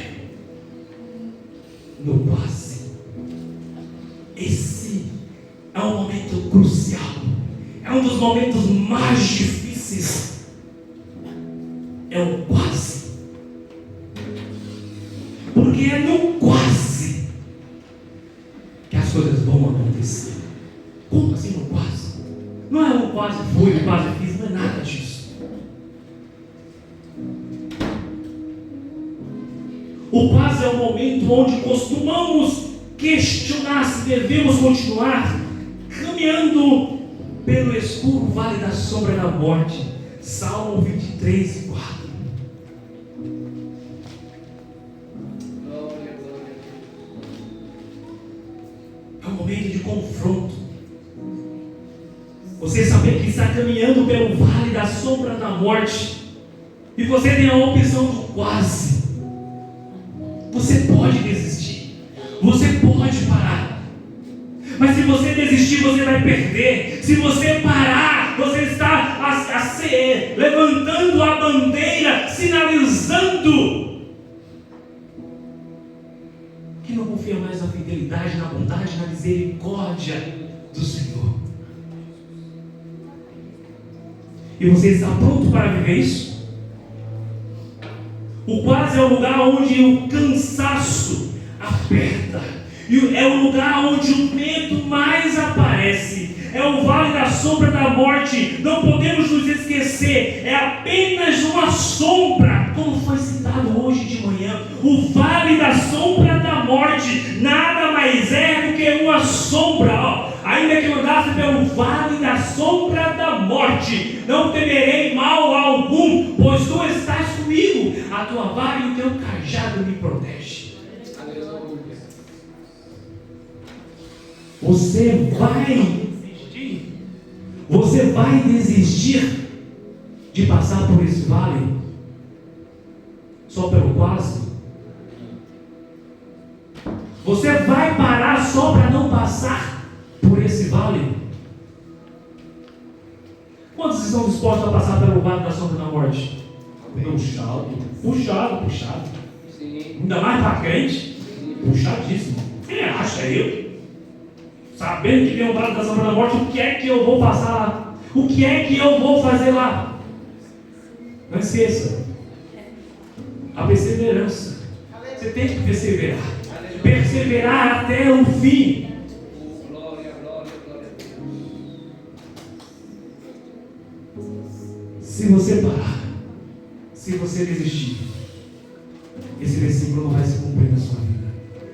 no quase. Esse é um momento crucial. É um dos momentos mais difíceis. É o quase. Porque é no quase que as coisas vão acontecer. Como assim no quase? Não é um quase fui, um quase fiz, não é nada disso. O quase é o momento onde costumamos questionar se devemos continuar caminhando pelo escuro vale da sombra da morte. Salmo 23, 4. É um momento de confronto. Você saber que está caminhando pelo vale da sombra da morte e você tem a opção do quase. Você pode desistir, você pode parar, mas se você desistir, você vai perder. Se você parar, você está levantando a bandeira, sinalizando que não confia mais na fidelidade, na bondade, na misericórdia do Senhor. E você está pronto para viver isso? O quase é o lugar onde o cansaço aperta, e é o lugar onde o medo mais aparece. É o vale da sombra da morte. Não podemos nos esquecer, é apenas uma sombra, como foi citado hoje de manhã. O vale da sombra da morte nada mais é do que uma sombra. Ainda que eu andasse pelo vale da sombra da morte, não temerei mal algum, pois tu estás comigo, a tua vara e o teu cajado me protege. Você vai desistir de passar por esse vale só pelo quase? Você vai parar só para não passar por esse vale? Quantos estão dispostos a passar pelo vale da sombra da morte? Puxado. Ainda mais para crente. Puxadíssimo. Quem acha eu? Sabendo que tem um vale da sombra da morte, o que é que eu vou passar lá? O que é que eu vou fazer lá? Não esqueça. A perseverança. Você tem que perseverar. Perseverar até o fim. Glória. Se você parar, se você desistir, esse versículo não vai se cumprir na sua vida.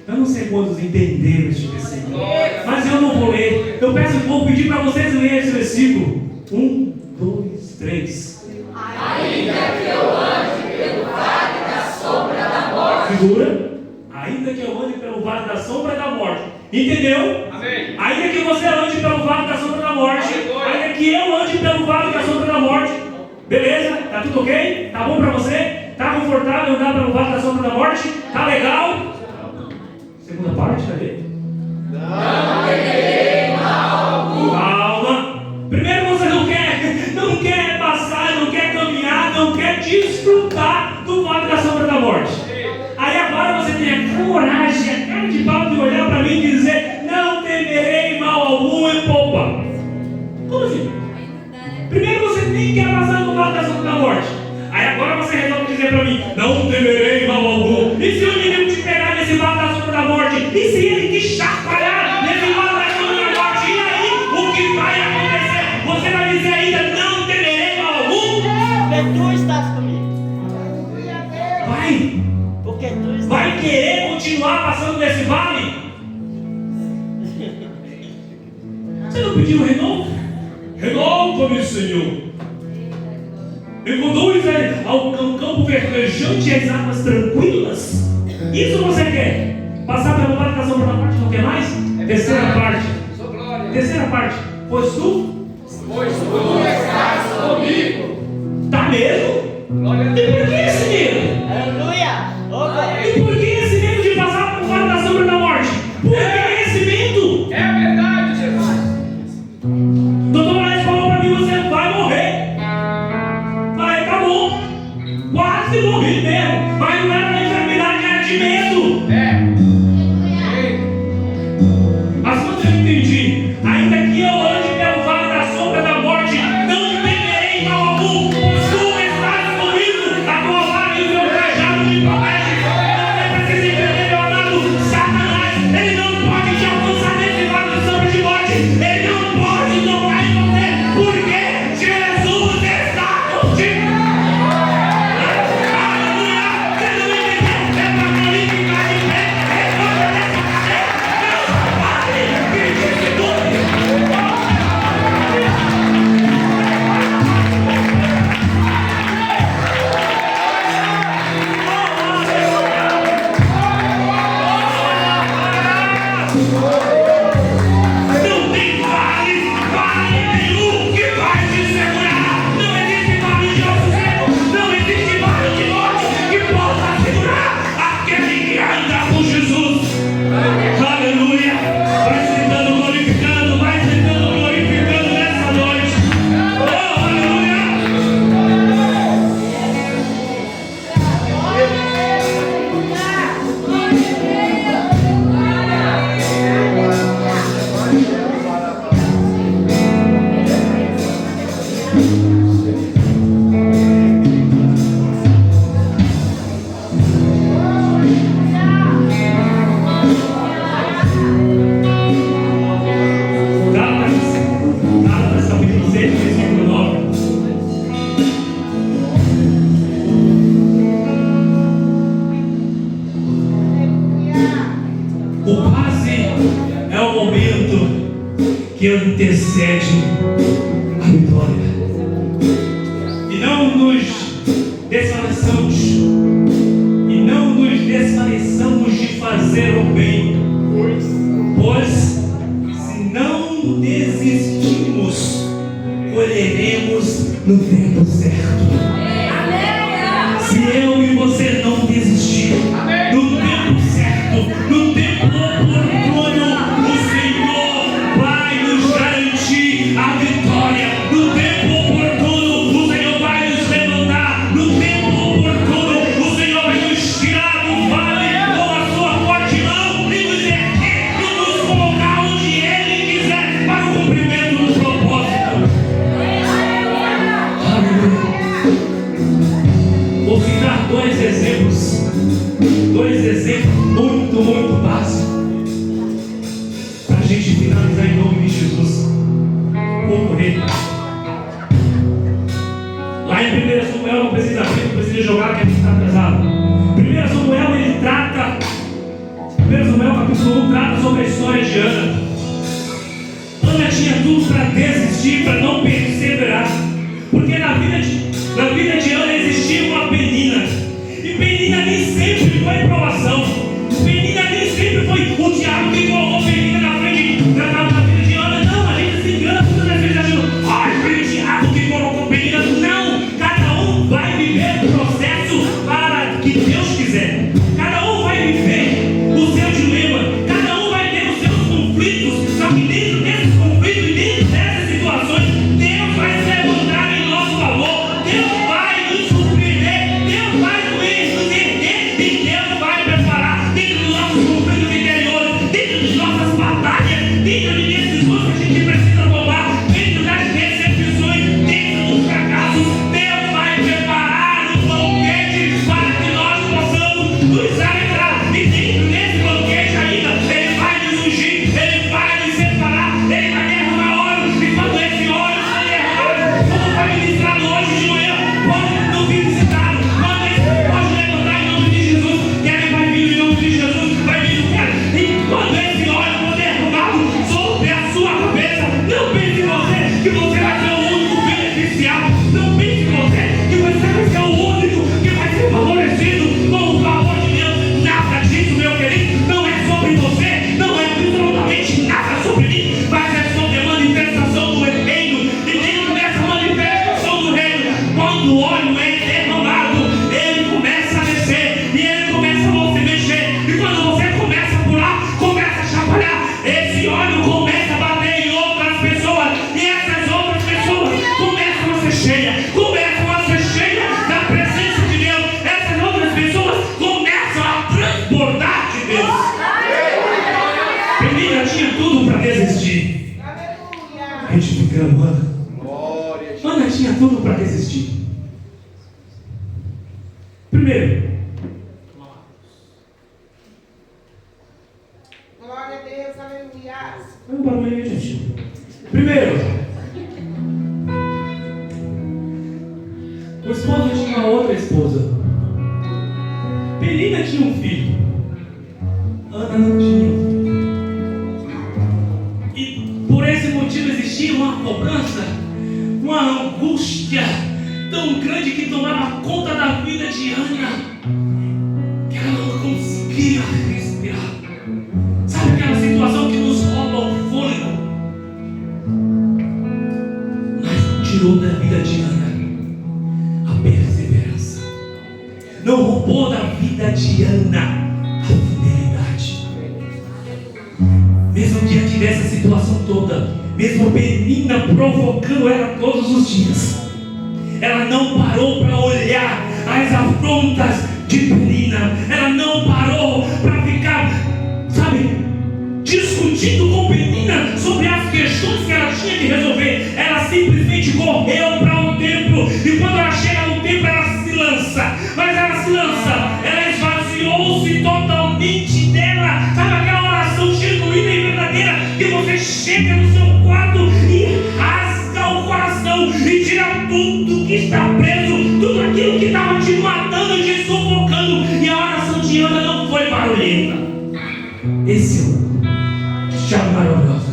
Eu não sei quantos entenderam este versículo, mas eu não vou ler. Eu vou pedir para vocês lerem esse versículo. 1, 2, 3. Ainda que eu ande pelo vale da sombra da morte. Figura. Ainda que eu ande pelo vale da sombra da morte. Entendeu? Amém. Ainda que você ande pelo vale da sombra da morte. Ainda que eu ande pelo vale da sombra da morte. Beleza? Tá tudo ok? Tá bom pra você? Tá confortável andar pelo vale da sombra da morte? Tá legal? Segunda parte, cadê? Não temerei mal algum. Calma. Primeiro você não quer passar, não quer caminhar, não quer desfrutar do vale da sombra da morte. Aí agora você tem a coragem, a cara de pau de olhar para mim e dizer: não temerei mal algum e poupa. Como assim? Primeiro você nem quer passar no vale da sombra da morte. Aí agora você resolve dizer para mim: não temerei mal algum. E se o inimigo te pegar nesse vale da sombra da morte? E se ele te chacoalhar nesse vale da sombra da morte? E aí, o que vai acontecer? Você vai dizer ainda: não temerei mal algum? Porque tu estás comigo. Vai! Porque tu estás Vai querer continuar passando nesse vale? Você não pediu renovo? Renova-me, Senhor. Me conduz ao campo verdejante e às águas tranquilas. Isso você quer? Passar pelo vale da sombra da morte, não quer mais? Terceira parte. Sou glória. Terceira parte. Pois tu Estás comigo. tá mesmo? Glória a E Deus. por que esse medo? Aleluia. Opa. E por que esse medo de passar pelo vale da sombra da morte? Por que esse medo? É verdade, Jesus. Doutor Moraes falou pra mim: você vai morrer. Falei: tá bom. Quase morri mesmo. Mas não era da enfermidade, era de medo. Mas quando eu entendi, ainda que eu ande pelo vale da sombra da morte, não temerei mal algum. Tu estás comigo, a tua vara e o teu cajado me protege. Não é preciso entender, meu amado. Satanás, ele não pode te alcançar nesse vale de sombra de morte. Ele não pode tocar em você, porque Jesus está contigo. Aleluia! Você não entendeu? É para glorificar de pé. Levanta dessa cadeira. Deus Pai, que disse tudo. Não tem vale nenhum que vai te segurar. Não existe vale de osso seco, não existe vale de morte que possa segurar aquele que anda com Jesus. Aleluia! Vai sentando glorificando, vai sentando glorificando nessa noite. Oh, aleluia! Gálatas capítulo 6, versículo 9. O quase é o momento que antecede a vitória. E não nos desfaleçamos. E não nos desfaleçamos de fazer o bem. Pois se não desistimos, colheremos no tempo certo. Se eu e você não desistir, no tempo certo, no tempo oportuno, o Senhor vai nos garantir a vitória. No tempo oportuno, o Senhor vai nos levantar. No tempo Deus. Dois exemplos muito básicos para a gente finalizar em nome de Jesus. Vou correr. Lá em 1 Samuel, não precisa abrir, não precisa jogar, que a gente está atrasado. 1 Samuel, ele trata, 1 Samuel capítulo 1 trata sobre a história de Ana. Ana tinha tudo para desistir, para não perseverar, porque na vida de Ana existia uma Penina, e Penina nem sempre foi provação, Penina nem sempre foi o diabo que colocou Penina na frente na vida de Ana. Não, a gente se engana muitas vezes achando, ai, foi o diabo que colocou Penina. Não, cada um vai viver o processo para que Deus quiser, cada um vai viver o seu dilema, cada um vai ter os seus conflitos, só que dentro desses conflitos e dentro dessas situações, Deus vai se levantar em nosso favor, Deus vai nos surpreender, Deus vai nos erguer e Deus vai preparar dentro dos nossos conflitos interiores, dentro de nossas batalhas, dentro de decisões que a gente precisa tomar, dentro das decepções, dentro dos fracassos. Deus vai preparar um banquete para que nós possamos nos alegrar, e dentro desse banquete ainda Ele vai nos ungir, Ele vai nos separar, Ele vai derramar óleo, e quando esse óleo for derramado, como foi ministrado hoje de manhã, pode não vir visitado, quando esse pode levantar em nome de Jesus, que Ele vai vir em nome de Jesus, vai vir o cara, e quando esse óleo for derramado sobre a sua cabeça, não pense você que você vai ser o único beneficiado, não pense você que você vai ser o único que vai ser favorecido com o favor de Deus. Nada disso, meu querido, não é sobre você, não é absolutamente nada sobre mim, mas é sobre a manifestação do reino. E dentro dessa manifestação do reino, quando o óleo é derramado, ele começa a descer e ele começa a se mexer, e quando você começa a pular, começa a chacoalhar, esse óleo começa a bater em outras pessoas, e essas outras pessoas começam a ser cheias, começam a ser cheias da presença de Deus, essas outras pessoas começam a transbordar de Deus. Penina tinha tudo para desistir. Aleluia. Retificando, Ana. Ana tinha tudo para desistir. Primeiro, Glória a Deus, aleluia. vamos para o meio, gente. Primeiro, o esposo tinha uma outra esposa. Penina tinha um filho, Ana não tinha um filho. E por esse motivo existia uma cobrança, uma angústia tão grande que tomava conta da vida de Ana, que ela não conseguia respirar. Sabe aquela situação que nos rouba o fôlego? Mas tirou da vida de Ana a perseverança. Não roubou da vida de Ana a fidelidade. Mesmo diante dessa situação toda, mesmo Penina provocando ela todos os dias, ela não parou para olhar as afrontas de Penina, ela não parou para ficar, discutindo com Penina sobre as questões que ela tinha que resolver. Ela simplesmente correu para um templo, e quando ela chega no templo, ela se lança. Mas ela se lança, ela esvaziou-se totalmente dela. Sabe aquela oração genuína e verdadeira que você chega no seu quarto e rasga o coração e tira tudo que está preso, tudo aquilo que estava te matando, te sufocando. E a oração de Ana não foi barulhenta. Esse é o chave maravilhosa.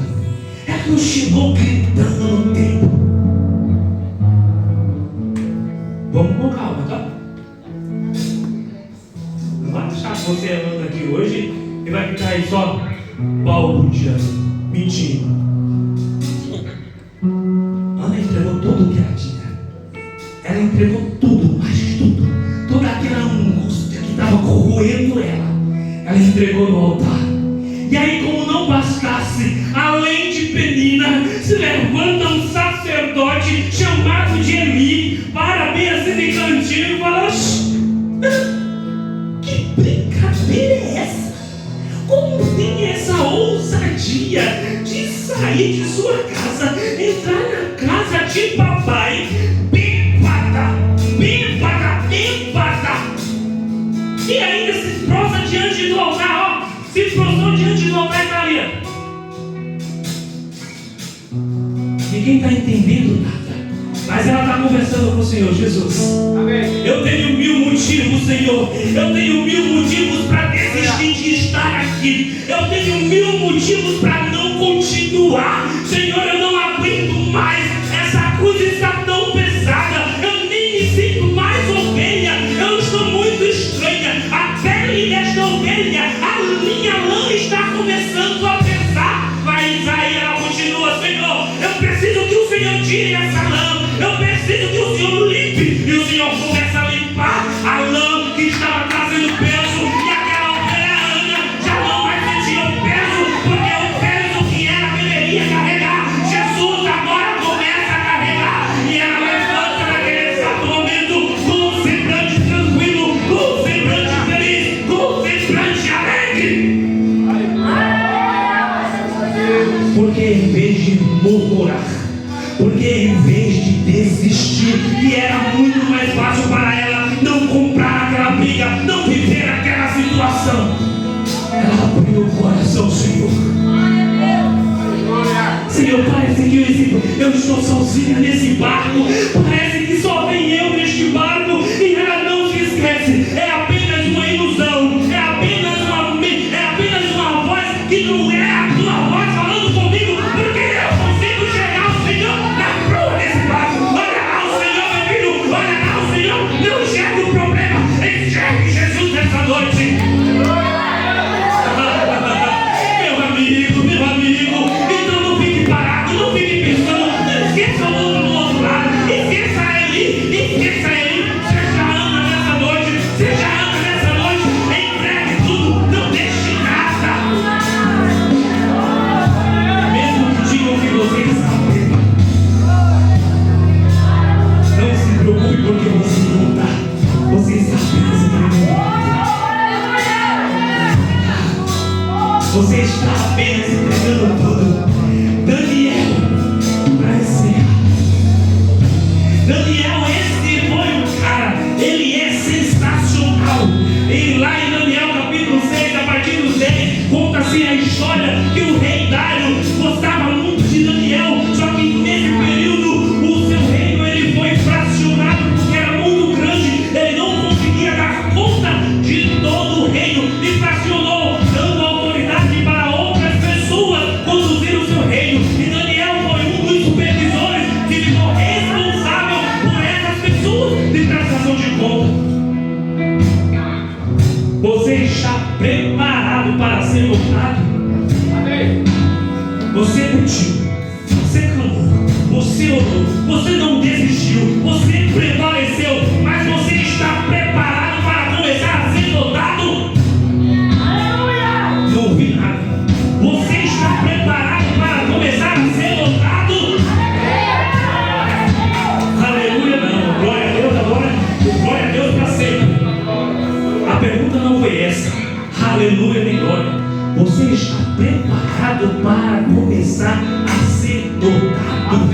Ela não chegou gritando no tempo. Vamos com calma, tá? Não vai deixar você andando aqui hoje e vai ficar aí só balbuciando, mentindo. Ana entregou tudo o que ela tinha. Ela entregou tudo, mais de tudo. Toda aquela angústia que estava corroendo ela entregou no altar. E aí, como não bastasse, além de Penina, se levanta um sacerdote chamado de Eli para bem assim de cantinho e fala: que brincadeira é essa? Como tem essa ousadia de sair de sua casa, entrar na casa de papai, bêbada, bêbada, bêbada? E ainda se prostra diante do altar, ó. Se prostrou diante do altar e está ali. Ninguém está entendendo nada. Mas ela está conversando com o Senhor Jesus. Amém. Eu tenho 1000 motivos, Senhor. Eu tenho 1000 motivos para desistir de estar aqui. Eu tenho 1000 motivos para não continuar. Senhor, eu não aguento mais. Essa cruz está tão pesada. Eu nem me sinto mais ovelha. Eu estou muito estranha. A pele desta ovelha, a minha lã está começando a pesar. Mas aí ela continua: Senhor, eu preciso que o Senhor tire essa lã. Eu preciso que o Senhor limpe. E o Senhor começa a limpar a lã que estava trazendo peso. E aquela ovelha Ana já não vai sentir o peso, porque o peso que ela deveria carregar, Jesus agora começa a carregar. E ela levanta naquele exato momento com um semblante tranquilo, com um semblante feliz, com um semblante alegre. Porque em vez de murmurar, porque em vez de desistir, que era muito mais fácil para ela não comprar aquela briga, não viver aquela situação, ela abriu o coração, Senhor. Senhor, parece que eu estou sozinha nesse barco, parece que só tem eu neste barco, e ela não se esquece, é apenas uma ilusão, é apenas uma voz que não é a tua voz falando comigo, porque eu consigo chegar ao Senhor na proa desse barco. Olha lá o Senhor, meu filho, olha lá o Senhor, não enxergue o problema, enxergue Jesus nessa noite. Meu amigo, então não fique parado, não fique pensando, não esqueça o outro do outro lado, esqueça ele, seja Ana nessa noite, entregue tudo, não deixe nada. Mesmo que digam que você está bêbado, não se preocupe, porque você não está, você está apenas entregando. Você está apenas entregando tudo. Daniel, para encerrar, Daniel, esse foi um cara, ele é sensacional. E lá em Daniel capítulo 6, a partir do 10, conta-se a história que o rei Dário gostava muito de Daniel, só que nesse período o seu reino ele foi fracionado, porque era muito grande, ele não conseguia dar conta de todo o reino e fracionou, dando autoridade para outras pessoas conduzir o seu reino. E Daniel foi um dos supervisores que ficou responsável por essas pessoas de prestação de conta. Você está preparado para ser notado? Amém. Você pediu, você clamou, você orou, você não desistiu, você prevaleceu, mas você está preparado para começar a ser notado? Não ouvi nada. Você está preparado para começar a ser notado? Aleluia, não. Glória a Deus agora. Glória a Deus para sempre. A pergunta não foi essa. Aleluia, nem glória. Você está preparado para começar a ser notado?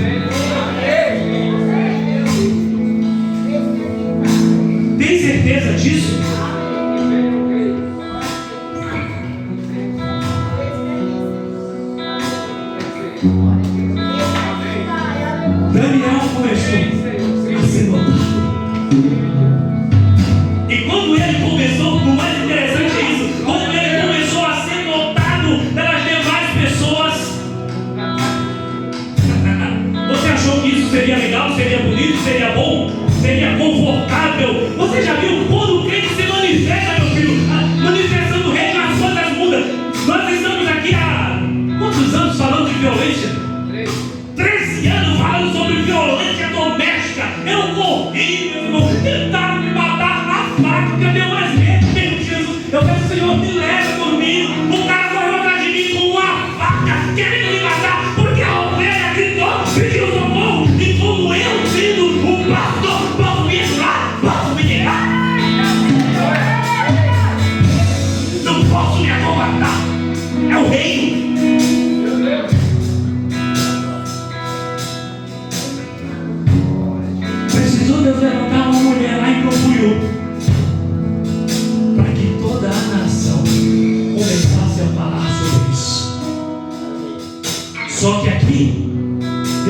Tem certeza disso? Daniel começou a ser notado. E quando ele começou, o mais interessante é isso, quando ele começou a ser notado pelas demais pessoas,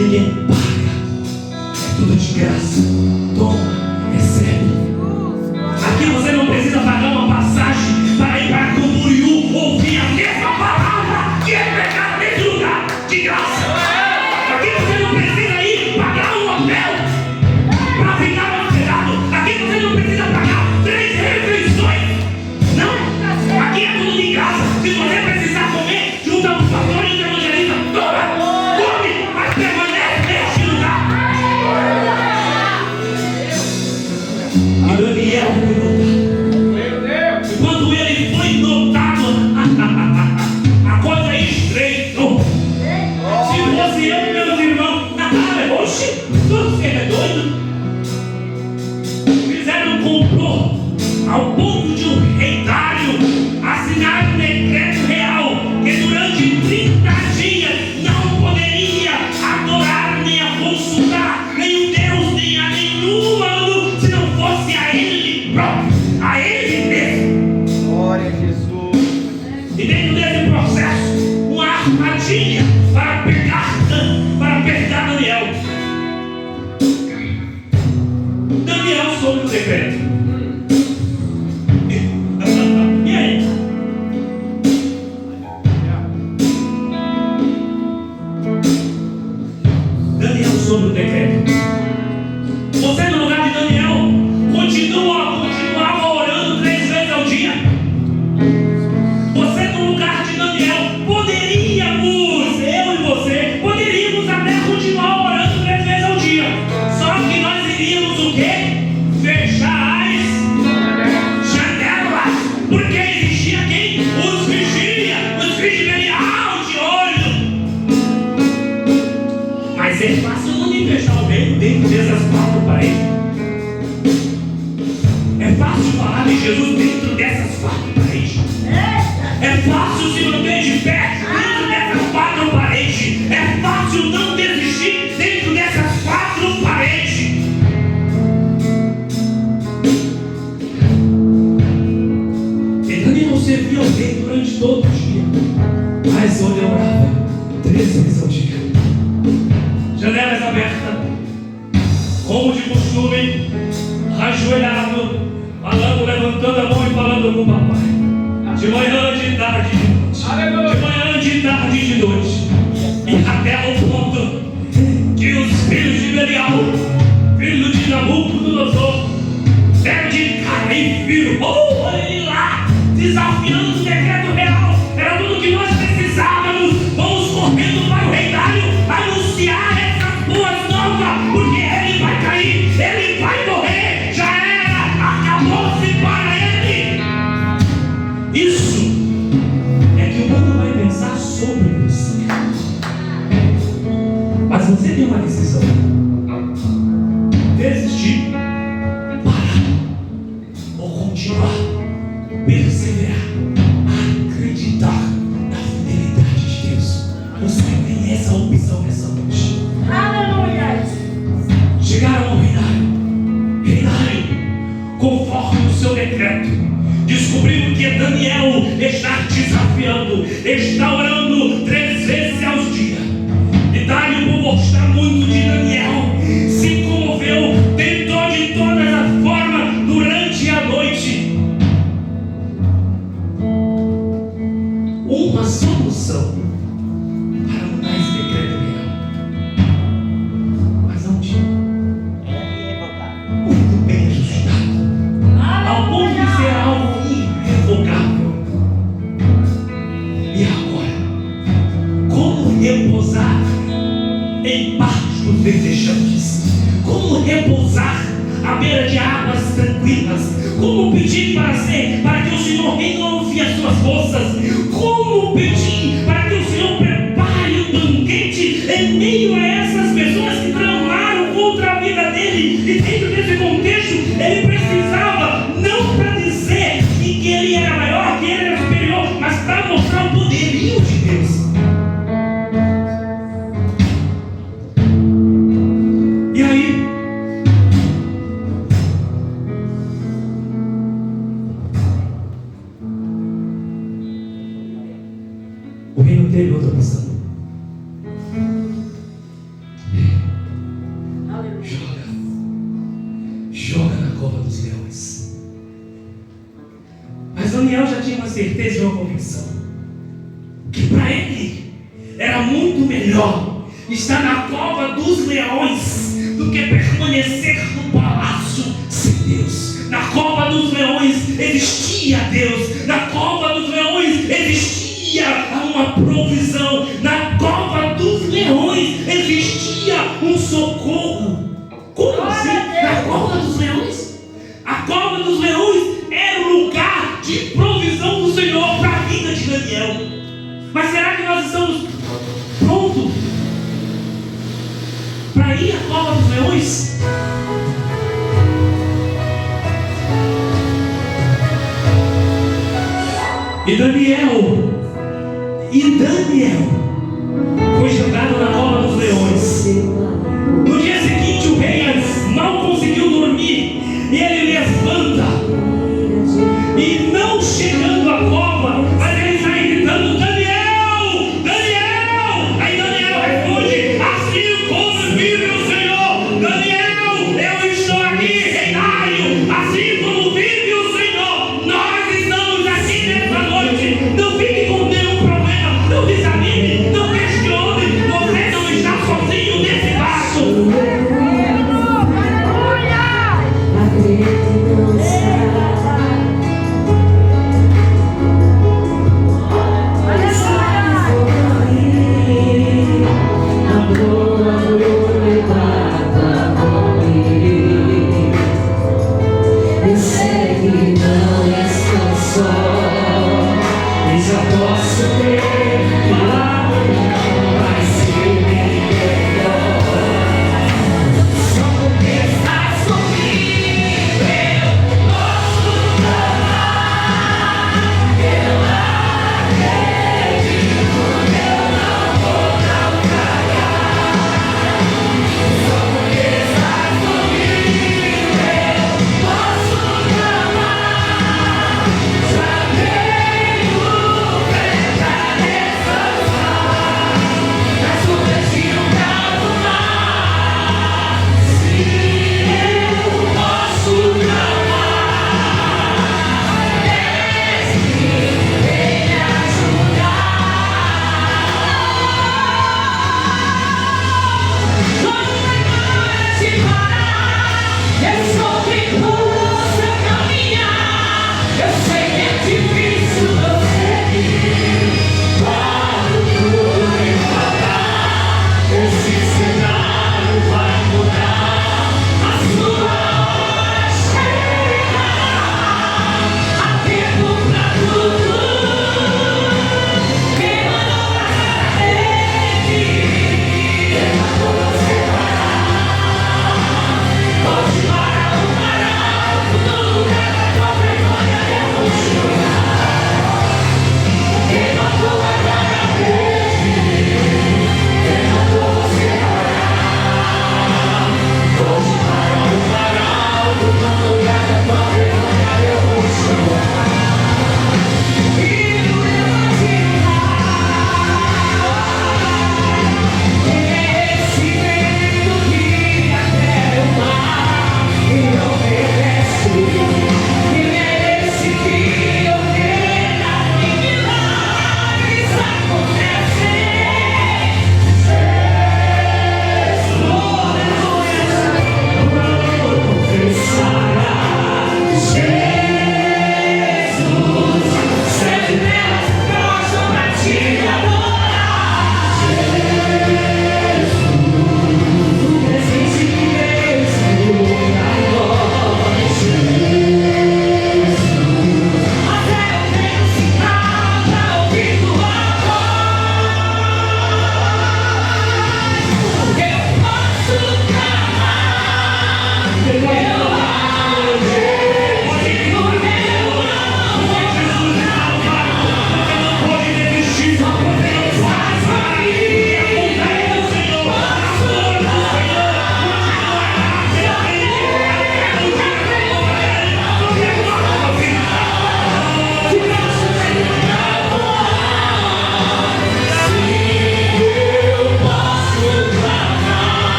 ninguém paga, é tudo de graça. Toma, recebe. Aqui você não precisa pagar uma passagem para ir para Camboriú ouvir a mesma palavra que é pregada nesse lugar, de graça. Aqui você não precisa ir pagar um hotel para ficar hospedado. Aqui você não precisa pagar 3 refeições. Não, aqui é tudo de graça. Se você precisar comer, junta os pastores e os evangelistas. Toma, come, mas permanece neste lugar. E Daniel foi notado. Meu Deus. E quando ele foi notado, a coisa estreitou. Se fosse eu, meus irmãos, oxe, você é doido? Fizeram um complô ao ponto de um rei Dário assinar um decreto real que durante 30 dias não poderia adorar nem a consultar nenhum Deus, nem a nenhum ano, se não fosse a ele próprio, a ele mesmo. Glória a Jesus. E dentro desse processo, uma armadilha para pegar Daniel. Daniel soube o decreto. E aí? Daniel soube o decreto. Você, no lugar de Daniel, continuava orando 3 vezes ao dia. Você, no lugar de Daniel, eu e você, poderíamos até continuar orando 3 vezes ao dia. Só que nós iríamos o quê? Fechar as janelas. Porque existia quem? Os vigiar de olho. Mas é fácil manifestar o reino dentro dessas 4 paredes. É fácil falar de Jesus dentro dessas 4 paredes. É fácil se manter de pé dentro dessas 4 paredes. É fácil não desistir dentro dessas 4 paredes. E Daniel servia ao rei durante todo o dia. Mas ele orava 3 vezes ao dia. Janelas abertas, como de costume, ajoelhado, falando, levantando a mão e falando com o papai. De manhã, de tarde, de noite. Aleluia. De manhã, de tarde e de noite. E até o ponto que os filhos de Belial, filho de Nabucodonosor, deram de cara e firmou ele lá, desafiando o decreto real. Era tudo que nós precisávamos. Vamos correndo para o rei Dário anunciar essas boas novas, porque ele vai cair, ele vai morrer. Já era, acabou-se para ele. Isso é que o mundo vai pensar sobre você. Mas você tem uma decisão: desistir, parar ou continuar, perseverar, acreditar na fidelidade de Deus. Você tem essa opção nessa noite. Aleluia. Chegaram ao reinário, conforme o seu decreto, descobriram que Daniel está desafiando, está orando 3 vezes aos dias. E Dário, por gostar muito de Daniel, se comoveu, tentou de todas as formas durante a noite uma solução para mudar esse decreto real. Mas não tinha. É irrevogável. Muito bem ajustado, ao ponto de ser algo irrevogável. E agora, como repousar em pastos verdejantes? Como repousar à beira de águas tranquilas? Como pedir para que o Senhor renove as suas forças? Como pedir para que o Senhor prepare um banquete em meio a essas pessoas que tramaram contra a vida dele? E dentro desse contexto, ele precisava, não para dizer que ele era maior, que ele era superior, mas para mostrar o poderio de Deus. E aí, o rei não teve outra opção. Daniel já tinha uma certeza e uma convicção que para ele era muito melhor estar na cova dos leões do que permanecer no palácio sem Deus. Na cova dos leões existia Deus. Na cova dos leões existia uma provisão. Na cova dos leões existia um socorro. Como assim? Na cova dos leões? A cova dos leões era o lugar de provisão do Senhor para a vida de Daniel. Mas será que nós estamos prontos para ir à cova dos leões? E Daniel foi jogado na cova dos leões.